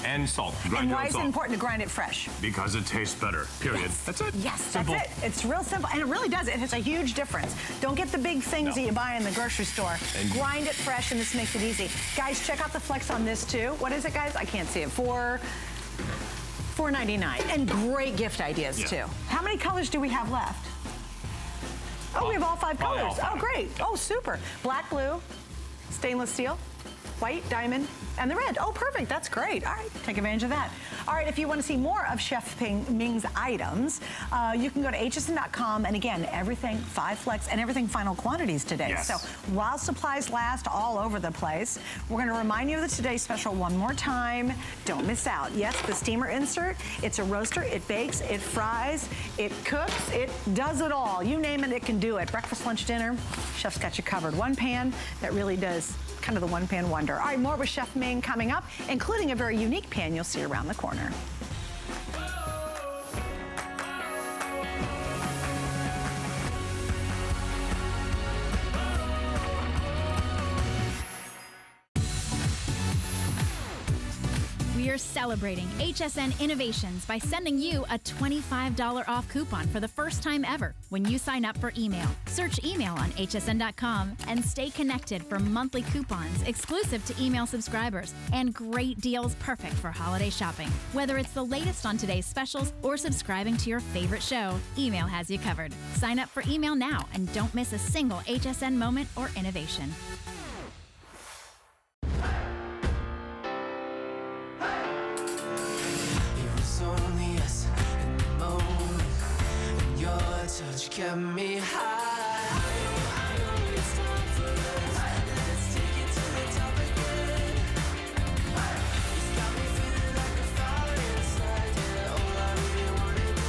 And salt. And why is it important to grind it fresh? Because it tastes better, period. Yes. That's it. Yes, simple. That's it. It's real simple, and it really does. It has a huge difference. Don't get the big things that you buy in the grocery store. And grind it fresh, and this makes it easy. Guys, check out the flex on this, too. What is it, guys? I can't see it. $4.99. And great gift ideas, too. How many colors do we have left? Oh, we have all 5 colors. All 5. Oh, great. Oh, super. Black, blue, stainless steel, white, diamond, and the red. Oh, perfect. That's great. All right, take advantage of that. All right, if you want to see more of Chef Ming's items, you can go to hsn.com. And again, everything 5 flex and everything final quantities today. Yes. So while supplies last, all over the place, we're going to remind you of the today's special one more time. Don't miss out. Yes, the steamer insert. It's a roaster. It bakes. It fries. It cooks. It does it all. You name it, it can do it. Breakfast, lunch, dinner. Chef's got you covered. One pan that really does kind of the one-pan wonder. All right, more with Chef Ming coming up, including a very unique pan you'll see around the corner. We are celebrating HSN innovations by sending you a $25 off coupon for the first time ever when you sign up for email. Search email on hsn.com and stay connected for monthly coupons exclusive to email subscribers and great deals perfect for holiday shopping. Whether it's the latest on today's specials or subscribing to your favorite show, email has you covered. Sign up for email now and don't miss a single HSN moment or innovation. Touch kept me high. Let's take it to the top again. It's got me feeling like a fire inside. Yeah, all I really wanna do.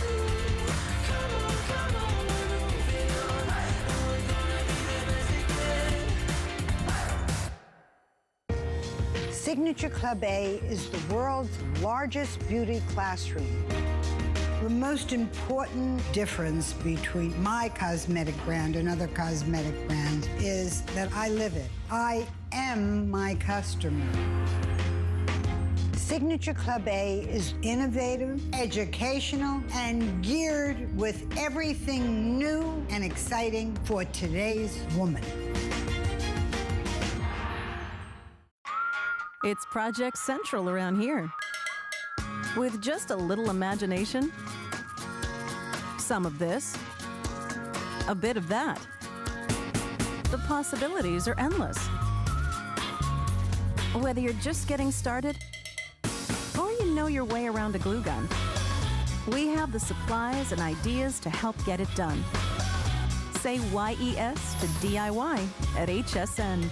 Come on, we're moving on, and we're gonna be the best again. Signature Club A is the world's largest beauty classroom. The most important difference between my cosmetic brand and other cosmetic brands is that I live it. I am my customer. Signature Club A is innovative, educational, and geared with everything new and exciting for today's woman. It's Project Central around here. With just a little imagination, some of this, a bit of that. The possibilities are endless. Whether you're just getting started or you know your way around a glue gun, we have the supplies and ideas to help get it done. Say YES to DIY at HSN.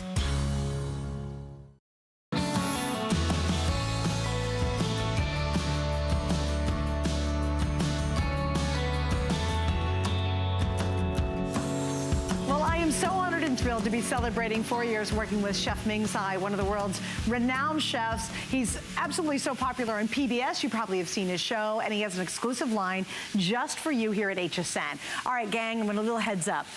So honored and thrilled to be celebrating 4 years working with Chef Ming Tsai, one of the world's renowned chefs. He's absolutely so popular on PBS. You probably have seen his show, and he has an exclusive line just for you here at HSN. All right, gang, I'm going to little heads up.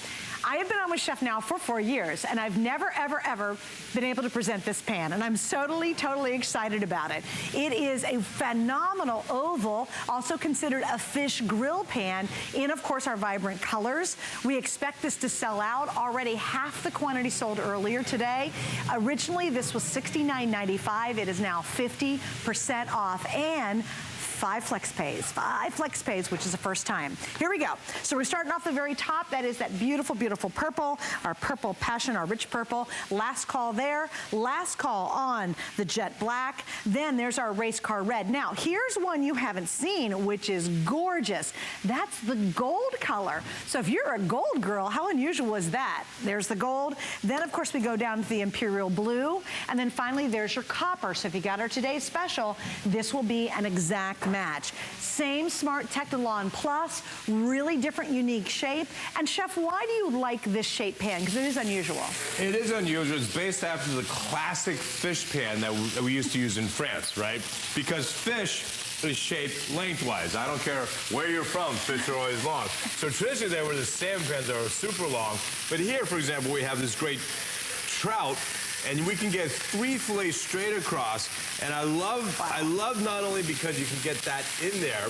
I have been on with Chef now for 4 years, and I've never, ever, ever been able to present this pan, and I'm totally excited about it. It is a phenomenal oval, also considered a fish grill pan in, of course, our vibrant colors. We expect this to sell out. Already half the quantity sold earlier today. Originally, this was $69.95. It is now 50% off, and 5 flex pays, which is the first time. Here we go. So we're starting off the very top. That is that beautiful, beautiful purple, our purple passion, our rich purple. Last call there. Last call on the jet black. Then there's our race car red. Now, here's one you haven't seen, which is gorgeous. That's the gold color. So if you're a gold girl, how unusual is that? There's the gold. Then, of course, we go down to the imperial blue. And then finally, there's your copper. So if you got our today's special, this will be an exact match. Same Smart Technilon Plus, really different, unique shape. And Chef, why do you like this shape pan? Because it is unusual. It is unusual. It's based after the classic fish pan that we used to use in France, right? Because fish is shaped lengthwise. I don't care where you're from, fish are always long. So traditionally there were the salmon pans that are super long. But here, for example, we have this great trout, and we can get 3 fillets straight across. And I love not only because you can get that in there,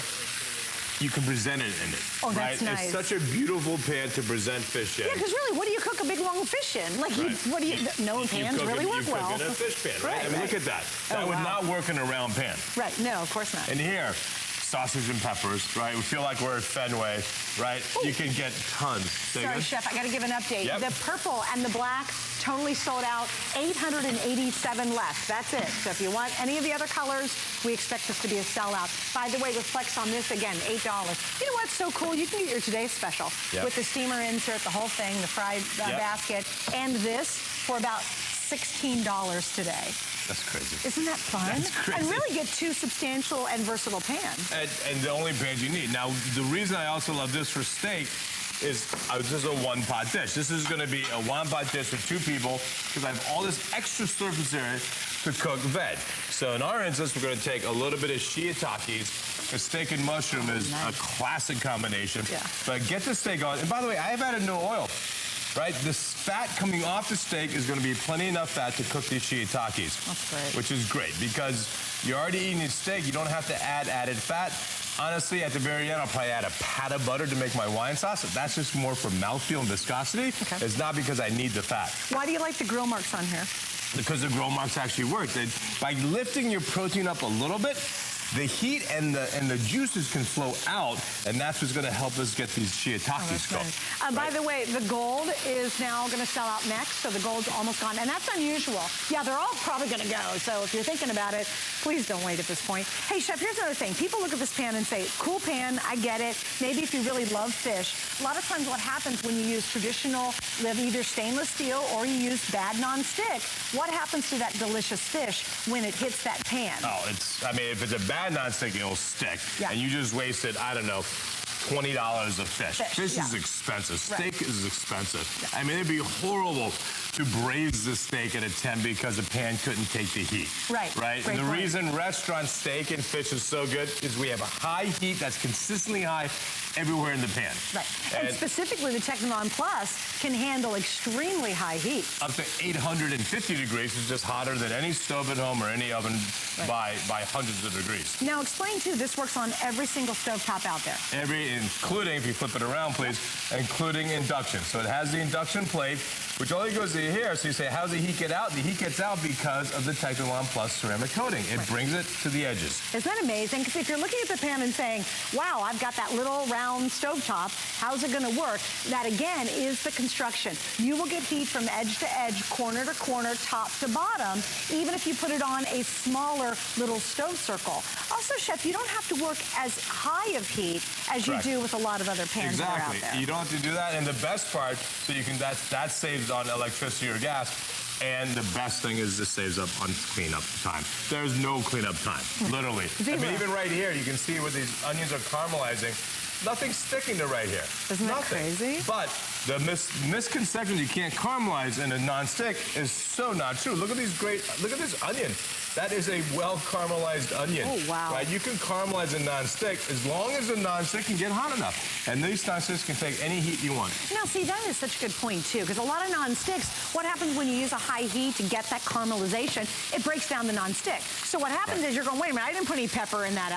you can present it in it. Oh, that's right? nice. It's such a beautiful pan to present fish in. Yeah, because really, what do you cook a big long fish in? Like, Right. what do you? No pans really work well. You cook in a fish pan, right? I mean, look at that. That would not work in a round pan. Right? No, of course not. And here, sausage and peppers, right? We feel like we're at Fenway, right? Ooh. You can get tons. Sorry, Chef, I got to give an update. Yep. The purple and the black totally sold out. 887 left. That's it. So if you want any of the other colors, we expect this to be a sellout. By the way, with Flex on this, again, $8. You know what's so cool? You can get your today's special with the steamer insert, the whole thing, the fried basket, and this for about $16 today. That's crazy. Isn't that fun? That's crazy. And really get 2 substantial and versatile pans. And the only pans you need. Now, the reason I also love this for steak is this is a one-pot dish. This is going to be a one-pot dish for 2 people because I have all this extra surface area to cook veg. So in our instance, we're going to take a little bit of shiitakes. A steak and mushroom is a classic combination. Yeah. But get the steak on. And by the way, I have added no oil. Right, this fat coming off the steak is going to be plenty enough fat to cook these shiitakes. That's great. Which is great because you're already eating the steak. You don't have to add added fat. Honestly, at the very end, I'll probably add a pat of butter to make my wine sauce. That's just more for mouthfeel and viscosity. Okay. It's not because I need the fat. Why do you like the grill marks on here? Because the grill marks actually work. By lifting your protein up a little bit, the heat and the juices can flow out, and that's what's going to help us get these shiitakes cooked. Nice. By the way, the gold is now going to sell out next, so the gold's almost gone, and that's unusual. Yeah, they're all probably going to go, so if you're thinking about it, please don't wait at this point. Hey, Chef, here's another thing. People look at this pan and say, cool pan, I get it. Maybe if you really love fish. A lot of times what happens when you use traditional, either stainless steel or you use bad non-stick, what happens to that delicious fish when it hits that pan? Oh, I mean, if it's a bad non-stick, it'll stick. Yeah. And you just wasted, I don't know, $20 of fish. Fish is expensive. Steak is expensive. I mean, it'd be horrible to braise the steak at a 10 because the pan couldn't take the heat. Right. And the reason restaurant steak and fish is so good is we have a high heat that's consistently high everywhere in the pan. Right. And specifically, the Technilon Plus can handle extremely high heat. Up to 850 degrees is just hotter than any stove at home or any oven by hundreds of degrees. Now, explain too, this works on every single stovetop out there. Including, if you flip it around, please, including induction. So it has the induction plate, which only goes to here. So you say, how does the heat get out? The heat gets out because of the Technilon Plus ceramic coating. It brings it to the edges. Isn't that amazing? Because if you're looking at the pan and saying, wow, I've got that little round stovetop, how's it going to work? That, again, is the construction. You will get heat from edge to edge, corner to corner, top to bottom, even if you put it on a smaller little stove circle. Also, Chef, you don't have to work as high of heat as you do with a lot of other pans that are out there. You don't have to do that. And the best part, so you can that saves on electricity or gas. And the best thing is this saves up on cleanup time. There's no cleanup time, literally. I mean, even right here, you can see where these onions are caramelizing. Nothing's sticking to right here. Isn't that crazy? But the misconception you can't caramelize in a non-stick is so not true. Look at this onion. That is a well-caramelized onion. Oh, wow. Right? You can caramelize a non-stick as long as the non-stick can get hot enough. And these non-sticks can take any heat you want. Now, see, that is such a good point, too, because a lot of non-sticks, what happens when you use a high heat to get that caramelization? It breaks down the non-stick. So what happens is you're going, wait a minute, I didn't put any pepper in that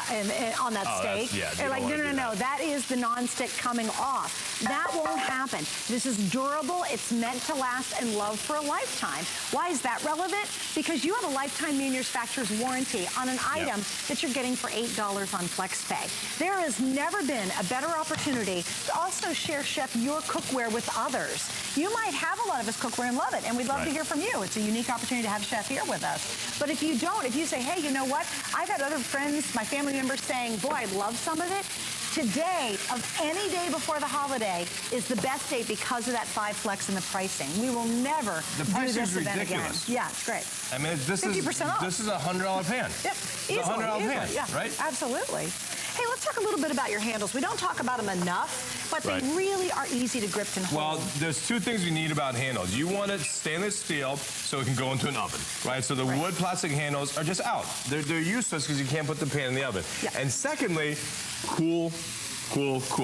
on that steak. They're like, no, that is the non-stick coming off. That won't happen. This is durable. It's meant to last and love for a lifetime. Why is that relevant? Because you have a lifetime manufacturer's warranty on an item that you're getting for $8 on FlexPay. There has never been a better opportunity to also share, Chef, your cookware with others. You might have a lot of his cookware and love it, and we'd love to hear from you. It's a unique opportunity to have Chef here with us. But if you don't, if you say, hey, you know what? I've had other friends, my family members saying, boy, I love some of it. Today, of any day before the holiday, is the best day because of that 5 Flex and the pricing. We will never do this event again. Yeah, it's great. I mean, this 50% off. This is a $100 pan. Yep, easily, it's a $100 pan, yeah, right? Absolutely. Hey, let's talk a little bit about your handles. We don't talk about them enough, but they really are easy to grip and hold. Well, there's 2 things you need about handles. You want it stainless steel so it can go into an oven, right? So the wood plastic handles are just out. They're useless because you can't put the pan in the oven. Yeah. And secondly, cool,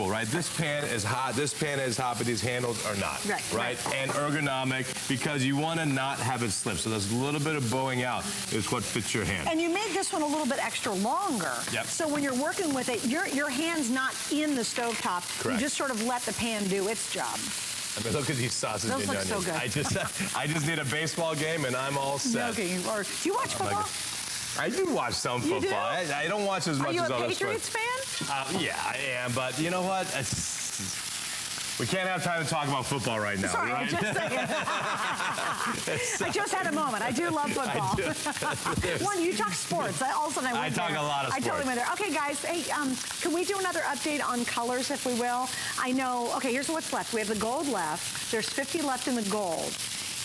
right? This pan is hot, but these handles are not, right? And ergonomic, because you want to not have it slip. So there's a little bit of bowing out is what fits your hand. And you made this one a little bit extra longer. Yep. So when you're working with it, your hand's not in the stovetop. Correct. You just sort of let the pan do its job. I mean, look at these sausage Those and look onions. so good. I just need a baseball game and I'm all set. Okay, do you watch football? I do watch some football. You do? I don't watch as much as other sports. Are you a Patriots fan? Yeah, I am. But you know what? We can't have time to talk about football right now. Sorry, right? I just had a moment. I do love football. One, you talk sports. All of a sudden I went talk there. a lot of sports. I totally went there. Okay, guys. Hey, can we do another update on colors, if we will? I know. Okay, here's what's left. We have the gold left. There's 50 left in the gold.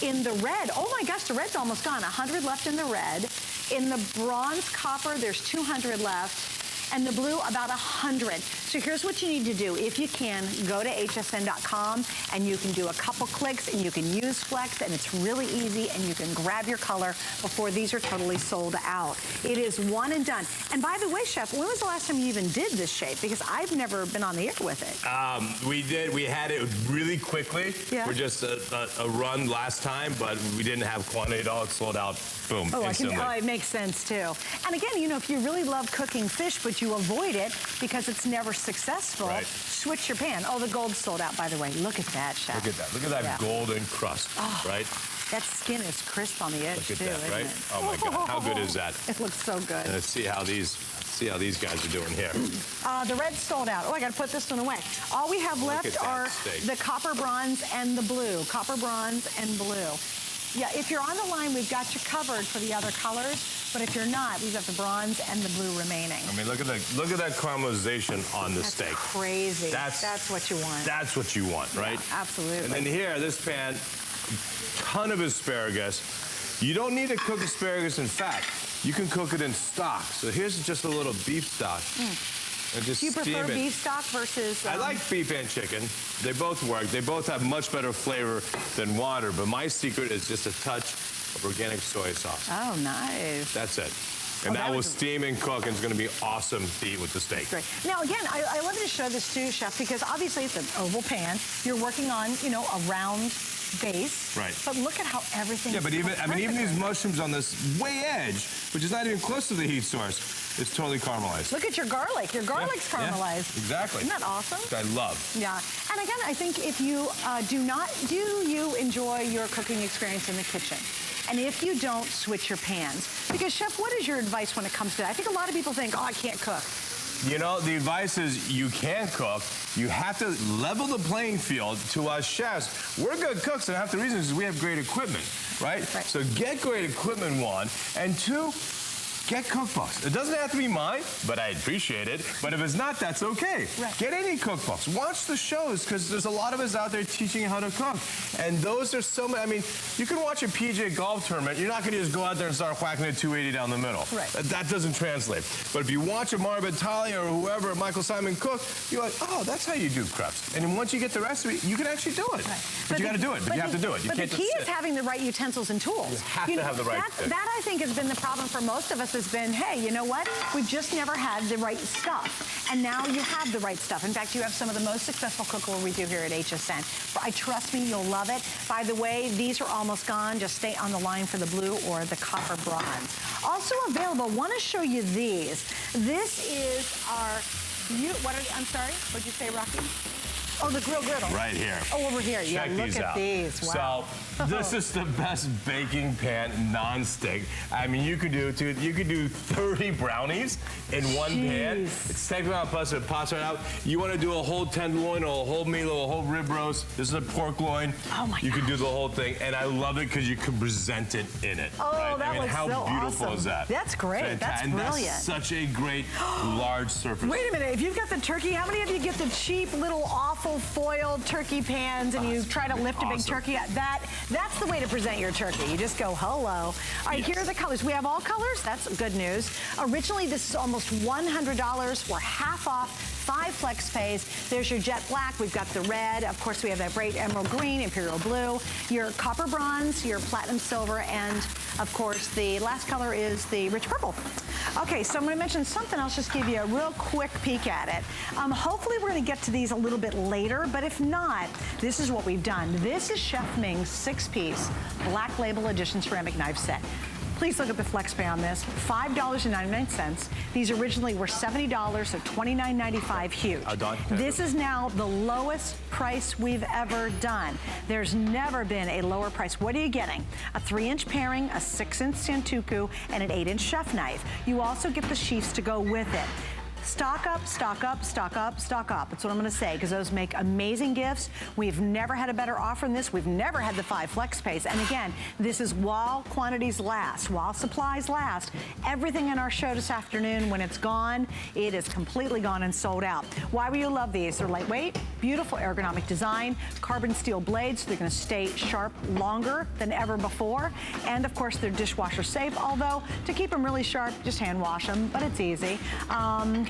In the red, oh my gosh, the red's almost gone. 100 left in the red. In the bronze copper, there's 200 left. And the blue, about 100. So here's what you need to do. If you can, go to hsn.com and you can do a couple clicks and you can use Flex and it's really easy and you can grab your color before these are totally sold out. It is one and done. And by the way, Chef, when was the last time you even did this shape? Because I've never been on the air with it. We did. We had it really quickly. Yeah. For just a run last time, but we didn't have quantity at all. It sold out. Boom. Instantly. It makes sense too. And again, you know, if you really love cooking fish, but you avoid it because it's never successful, switch your pan. Oh, the gold's sold out, by the way. Look at that, Chef. Look at that. Look at that golden crust, right? That skin is crisp on the edge, Look at too, that, right? isn't it? Oh my God, how good is that? It looks so good. And let's see how these guys are doing here. The red's sold out. Oh, I got to put this one away. All we have left are the copper, bronze, and the blue. Copper, bronze, and blue. Yeah, if you're on the line, we've got you covered for the other colors. But if you're not, we've got the bronze and the blue remaining. I mean, look at that caramelization on the steak. Crazy. That's what you want. That's what you want, right? Yeah, absolutely. And then here, this pan, ton of asparagus. You don't need to cook asparagus in fat. You can cook it in stock. So here's just a little beef stock. And just Do you prefer steam it. beef stock versus... I like beef and chicken. They both work. They both have much better flavor than water, but my secret is just a touch of organic soy sauce. Oh, nice. That's it. And that will steam and cook, and it's going to be awesome to eat with the steak. Great. Now, again, I love to show this too, Chef, because obviously it's an oval pan. You're working on, you know, a round base. Right. But look at how everything. Yeah, but even these mushrooms on this way edge, which is not even close to the heat source, it's totally caramelized. Look at your garlic. Your garlic's caramelized. Yeah, exactly. Isn't that awesome? I love. Yeah. And again, I think if you do you enjoy your cooking experience in the kitchen? And if you don't, switch your pans. Because, Chef, what is your advice when it comes to that? I think a lot of people think, oh, I can't cook. You know, the advice is you can cook. You have to level the playing field to us chefs. We're good cooks, and half the reason is we have great equipment, right? So get great equipment, one. And two, get cookbooks. It doesn't have to be mine, but I appreciate it. But if it's not, that's okay. Right. Get any cookbooks. Watch the shows, because there's a lot of us out there teaching how to cook. And those are so many. I mean, you can watch a PJ golf tournament. You're not going to just go out there and start whacking a 280 down the middle. Right. That doesn't translate. But if you watch a Mara Battaglia or whoever, Michael Simon cook, you're like, oh, that's how you do crepes. And then once you get the recipe, you can actually do it. Right. But you got to do it. But you have to do it. You but can't the key just is sit. having the right utensils and tools. You have to have the right thing. That, I think, has been the problem for most of us, has been, hey, you know what? We've just never had the right stuff. And now you have the right stuff. In fact, you have some of the most successful cookware we do here at HSN. Trust me, you'll love it. By the way, these are almost gone. Just stay on the line for the blue or the copper bronze. Also available, want to show you these. This is our, I'm sorry, what'd you say, Rocky? Oh, the griddle. Right here. Oh, over here. Check yeah, look these at out. these. Wow. So this is the best baking pan non-stick. I mean, you could do 30 brownies in one pan. It's technically not plus it pops right out. You want to do a whole tenderloin or a whole meat or a whole rib roast. This is a pork loin. Oh my You can do the whole thing, and I love it because you can present it in it. Oh, right? that I mean, looks how so beautiful awesome. is that? That's great. Fantastic. That's and brilliant. That's such a great large surface. Wait a minute. If you've got the turkey, how many of you get the cheap little awful foil turkey pans and you try to lift a big turkey? That's the way to present your turkey. You just go, hello. All right, here are the colors. We have all colors. That's good news. Originally, this is almost $100. We're half off. 5 flex pays. There's your jet black. We've got the red. Of course, we have that great emerald green, imperial blue, your copper bronze, your platinum silver, and of course, the last color is the rich purple. Okay, so I'm going to mention something else, just give you a real quick peek at it. Hopefully, we're going to get to these a little bit later, but if not, this is what we've done. This is Chef Ming's 6-piece Black Label Edition ceramic knife set. Please look at the flex pay on this, $5.99. These originally were $70, so $29.95 huge. This is now the lowest price we've ever done. There's never been a lower price. What are you getting? A 3-inch paring, a 6-inch santoku, and an 8-inch chef knife. You also get the sheaths to go with it. Stock up, stock up, stock up, stock up. That's what I'm going to say, because those make amazing gifts. We've never had a better offer than this. We've never had the 5 flex pays. And again, this is while quantities last, while supplies last. Everything in our show this afternoon, when it's gone, it is completely gone and sold out. Why will you love these? They're lightweight, beautiful ergonomic design, carbon steel blades. So they're going to stay sharp longer than ever before. And of course, they're dishwasher safe. Although to keep them really sharp, just hand wash them, but it's easy.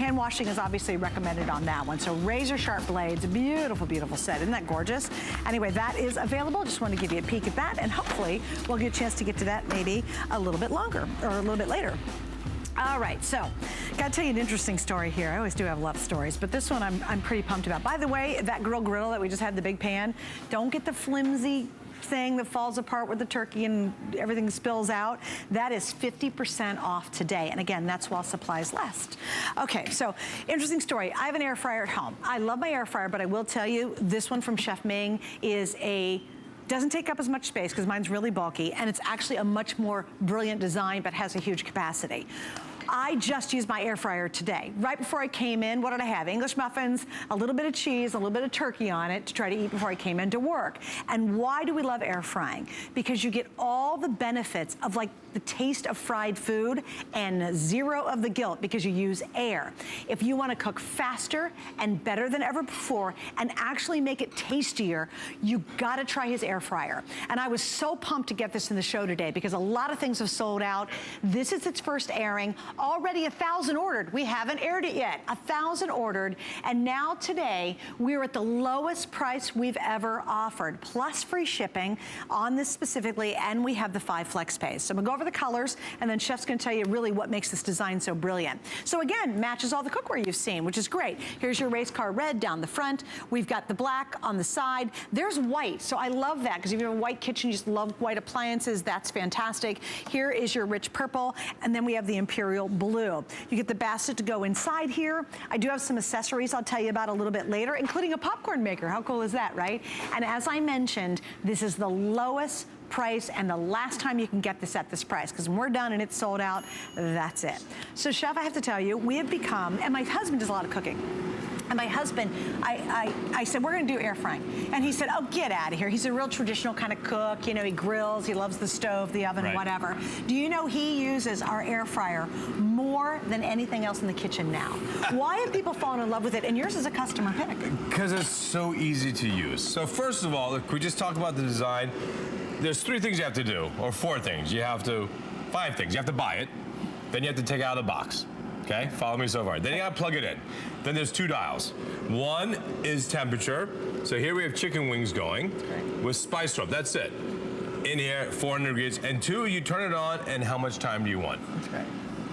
Hand washing is obviously recommended on that one. So razor sharp blades, beautiful, beautiful set. Isn't that gorgeous? Anyway, that is available. Just want to give you a peek at that, and hopefully we'll get a chance to get to that maybe a little bit longer or a little bit later. All right, so got to tell you an interesting story here. I always do have a lot of stories, but this one I'm pretty pumped about. By the way, that griddle that we just had, the big pan, don't get the flimsy thing that falls apart with the turkey and everything spills out. That is 50% off today. And again, that's while supplies last. Okay, so interesting story. I have an air fryer at home. I love my air fryer, but I will tell you, this one from Chef Ming is doesn't take up as much space because mine's really bulky, and it's actually a much more brilliant design, but has a huge capacity. I just used my air fryer today. Right before I came in, what did I have? English muffins, a little bit of cheese, a little bit of turkey on it to try to eat before I came into work. And why do we love air frying? Because you get all the benefits of like the taste of fried food and zero of the guilt because you use air. If you want to cook faster and better than ever before and actually make it tastier, you got to try his air fryer. And I was so pumped to get this in the show today because a lot of things have sold out. This is its first airing. already 1,000 ordered. We haven't aired it yet. 1,000 ordered, and now today we're at the lowest price we've ever offered, plus free shipping on this specifically, and we have the 5 flex pays. So I'm gonna go over the colors, and then Chef's gonna tell you really what makes this design so brilliant. So again, matches all the cookware you've seen, which is great. Here's your race car red down the front. We've got the black on the side. There's white, so I love that, because if you have a white kitchen, you just love white appliances, that's fantastic. Here is your rich purple, and then we have the imperial blue. You get the basket to go inside here. I do have some accessories I'll tell you about a little bit later, including a popcorn maker. How cool is that, right? And as I mentioned, this is the lowest price and the last time you can get this at this price, because when we're done and it's sold out, that's it. So Chef, I have to tell you, we have become, and my husband does a lot of cooking. And my husband, I said, we're gonna do air frying. And he said, oh, get out of here. He's a real traditional kind of cook. You know, he grills, he loves the stove, the oven, Right. whatever. Do you know he uses our air fryer more than anything else in the kitchen now? Why have people fallen in love with it? And yours is a customer pick. Because it's so easy to use. So first of all, if we just talk about the design, there's 3 things you have to do, or 4 things. You have to, 5 things. You have to buy it, then you have to take it out of the box. Okay, follow me so far. Then you gotta plug it in. Then there's 2 dials. One is temperature. So here we have chicken wings going with spice rub. That's it. In here, 400 degrees. And 2, you turn it on, and how much time do you want? That's right.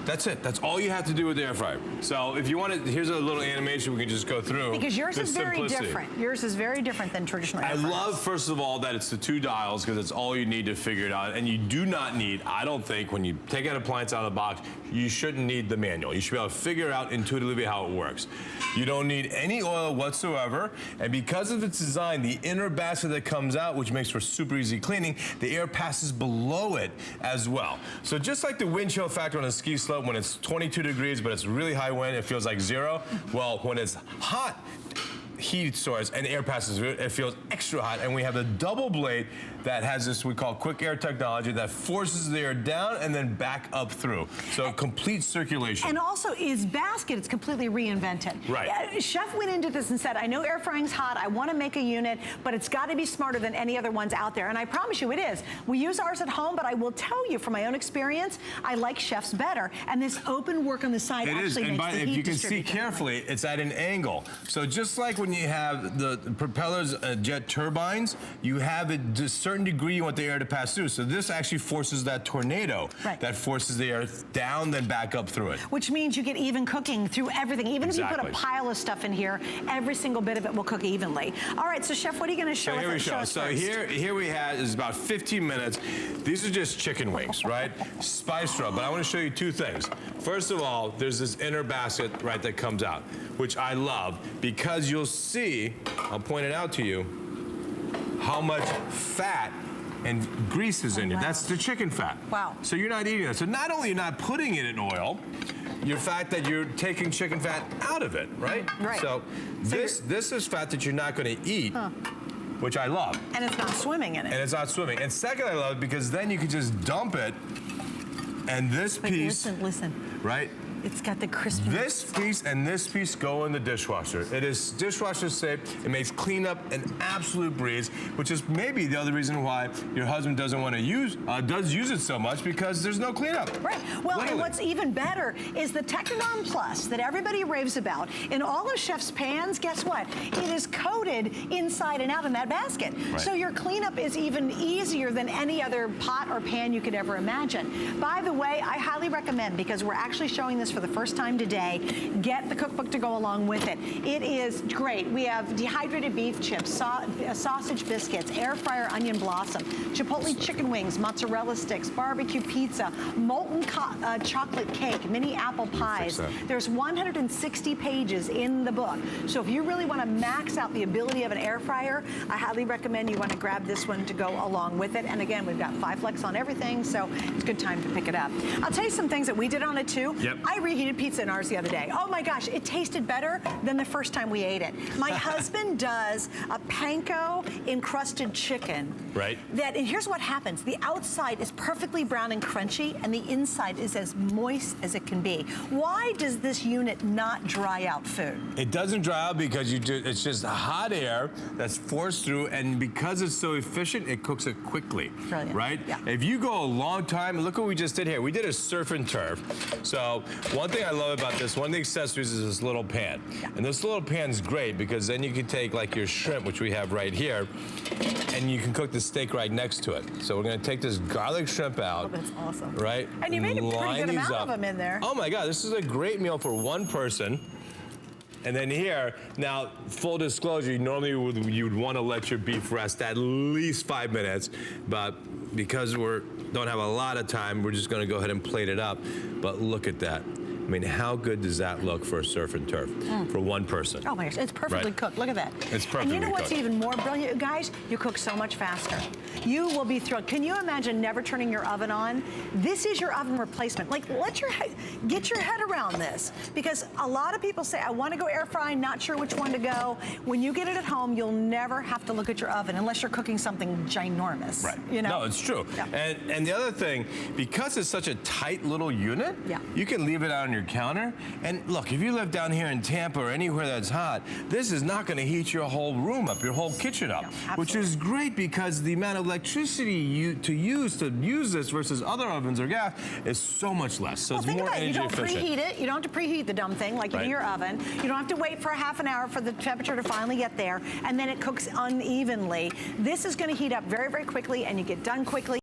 That's it. That's all you have to do with the air fryer. So if you want to, here's a little animation we can just go through. Because yours The is very simplicity. different. Yours is very different than traditional air I fryers. love, first of all, that it's the 2 dials, because it's all you need to figure it out. And you do not need, I don't think, when you take an appliance out of the box, you shouldn't need the manual. You should be able to figure out intuitively how it works. You don't need any oil whatsoever. And because of its design, the inner basket that comes out, which makes for super easy cleaning, the air passes below it as well. So just like the wind chill factor on a ski slope, when it's 22 degrees, but it's really high wind, it feels like 0. Well, when it's hot, heat source and air passes, it feels extra hot. And we have a double blade that has this we call quick air technology that forces the air down and then back up through. So complete circulation. And also his basket, it's completely reinvented. Right. Chef went into this and said, I know air frying's hot, I want to make a unit, but it's got to be smarter than any other ones out there. And I promise you it is. We use ours at home, but I will tell you from my own experience, I like Chef's better. And this open work on the side It is, actually and makes the heat if you can see distribute carefully, it's at an angle. So just like when you have the propellers, jet turbines, you have it to a certain degree you want the air to pass through. So this actually forces that tornado that forces the air down, then back up through it. Which means you get even cooking through everything. Even if you put a pile of stuff in here, every single bit of it will cook evenly. All right, so Chef, what are you going to show us? Here we show. So here we had is about 15 minutes. These are just chicken wings, right? Spice rub. But I want to show you 2 things. First of all, there's this inner basket, right, that comes out, which I love because you'll see, I'll point it out to you, how much fat and grease is in it. That's the chicken fat. Wow. So you're not eating that. So not only you're not putting it in oil, your fact that you're taking chicken fat out of it, right? Right. So this is fat that you're not going to eat, which I love. And it's not swimming in it. And it's not swimming. And second, I love it because then you can just dump it, and this piece, Listen. right? It's got the crispiness. This piece and this piece go in the dishwasher. It is dishwasher safe. It makes cleanup an absolute breeze, which is maybe the other reason why your husband doesn't want to use it so much, because there's no cleanup. Right. Well, Literally. and what's even better is the Technonom Plus that everybody raves about. In all of Chef's pans, guess what? It is coated inside and out in that basket. Right. So your cleanup is even easier than any other pot or pan you could ever imagine. By the way, I highly recommend, because we're actually showing this for the first time today, get the cookbook to go along with it. It is great. We have dehydrated beef chips, sausage biscuits, air fryer onion blossom, chipotle chicken wings, mozzarella sticks, barbecue pizza, molten chocolate cake, mini apple pies. There's 160 pages in the book. So if you really want to max out the ability of an air fryer, I highly recommend you want to grab this one to go along with it. And again, we've got 5 flex on everything, so it's a good time to pick it up. I'll tell you some things that we did on it too. Yep. I reheated pizza in ours the other day. Oh my gosh, it tasted better than the first time we ate it. My husband does a panko encrusted chicken. Right. And here's what happens. The outside is perfectly brown and crunchy, and the inside is as moist as it can be. Why does this unit not dry out food? It doesn't dry out because it's just hot air that's forced through, and because it's so efficient, it cooks it quickly. Brilliant. Right? Yeah. If you go a long time, look what we just did here. We did a surf and turf. So one thing I love about this, one of the accessories is this little pan. Yeah. And this little pan's great because then you can take like your shrimp, which we have right here, and you can cook the steak right next to it. So we're gonna take this garlic shrimp out. Oh, that's awesome. Right? And you made a pretty line good these amount up. of them in there. Oh my God, this is a great meal for one person. And then here, now, full disclosure, normally you'd want to let your beef rest at least 5 minutes, but because we don't have a lot of time, we're just going to go ahead and plate it up. But look at that. I mean, how good does that look for a surf and turf for one person? Oh my gosh, it's perfectly Right. cooked. Look at that. It's perfectly And you know what's cooked. even more brilliant, guys? You cook so much faster. You will be thrilled. Can you imagine never turning your oven on? This is your oven replacement. Like, get your head around this, because a lot of people say, I want to go air fry, not sure which one to go. When you get it at home, you'll never have to look at your oven unless you're cooking something ginormous. Right. You know? No, it's true. Yeah. And the other thing, because it's such a tight little unit, Yeah. you can leave it out on your counter. And look, if you live down here in Tampa or anywhere that's hot, this is not going to heat your whole room up, your whole kitchen up, No, which is great because the amount of electricity to use this versus other ovens or gas is so much less. So Well, it's think more about it. You energy don't efficient. preheat it. You don't have to preheat the dumb thing like you do Right. your oven. You don't have to wait for a half an hour for the temperature to finally get there, and then it cooks unevenly. This is going to heat up very, very quickly, and you get done quickly.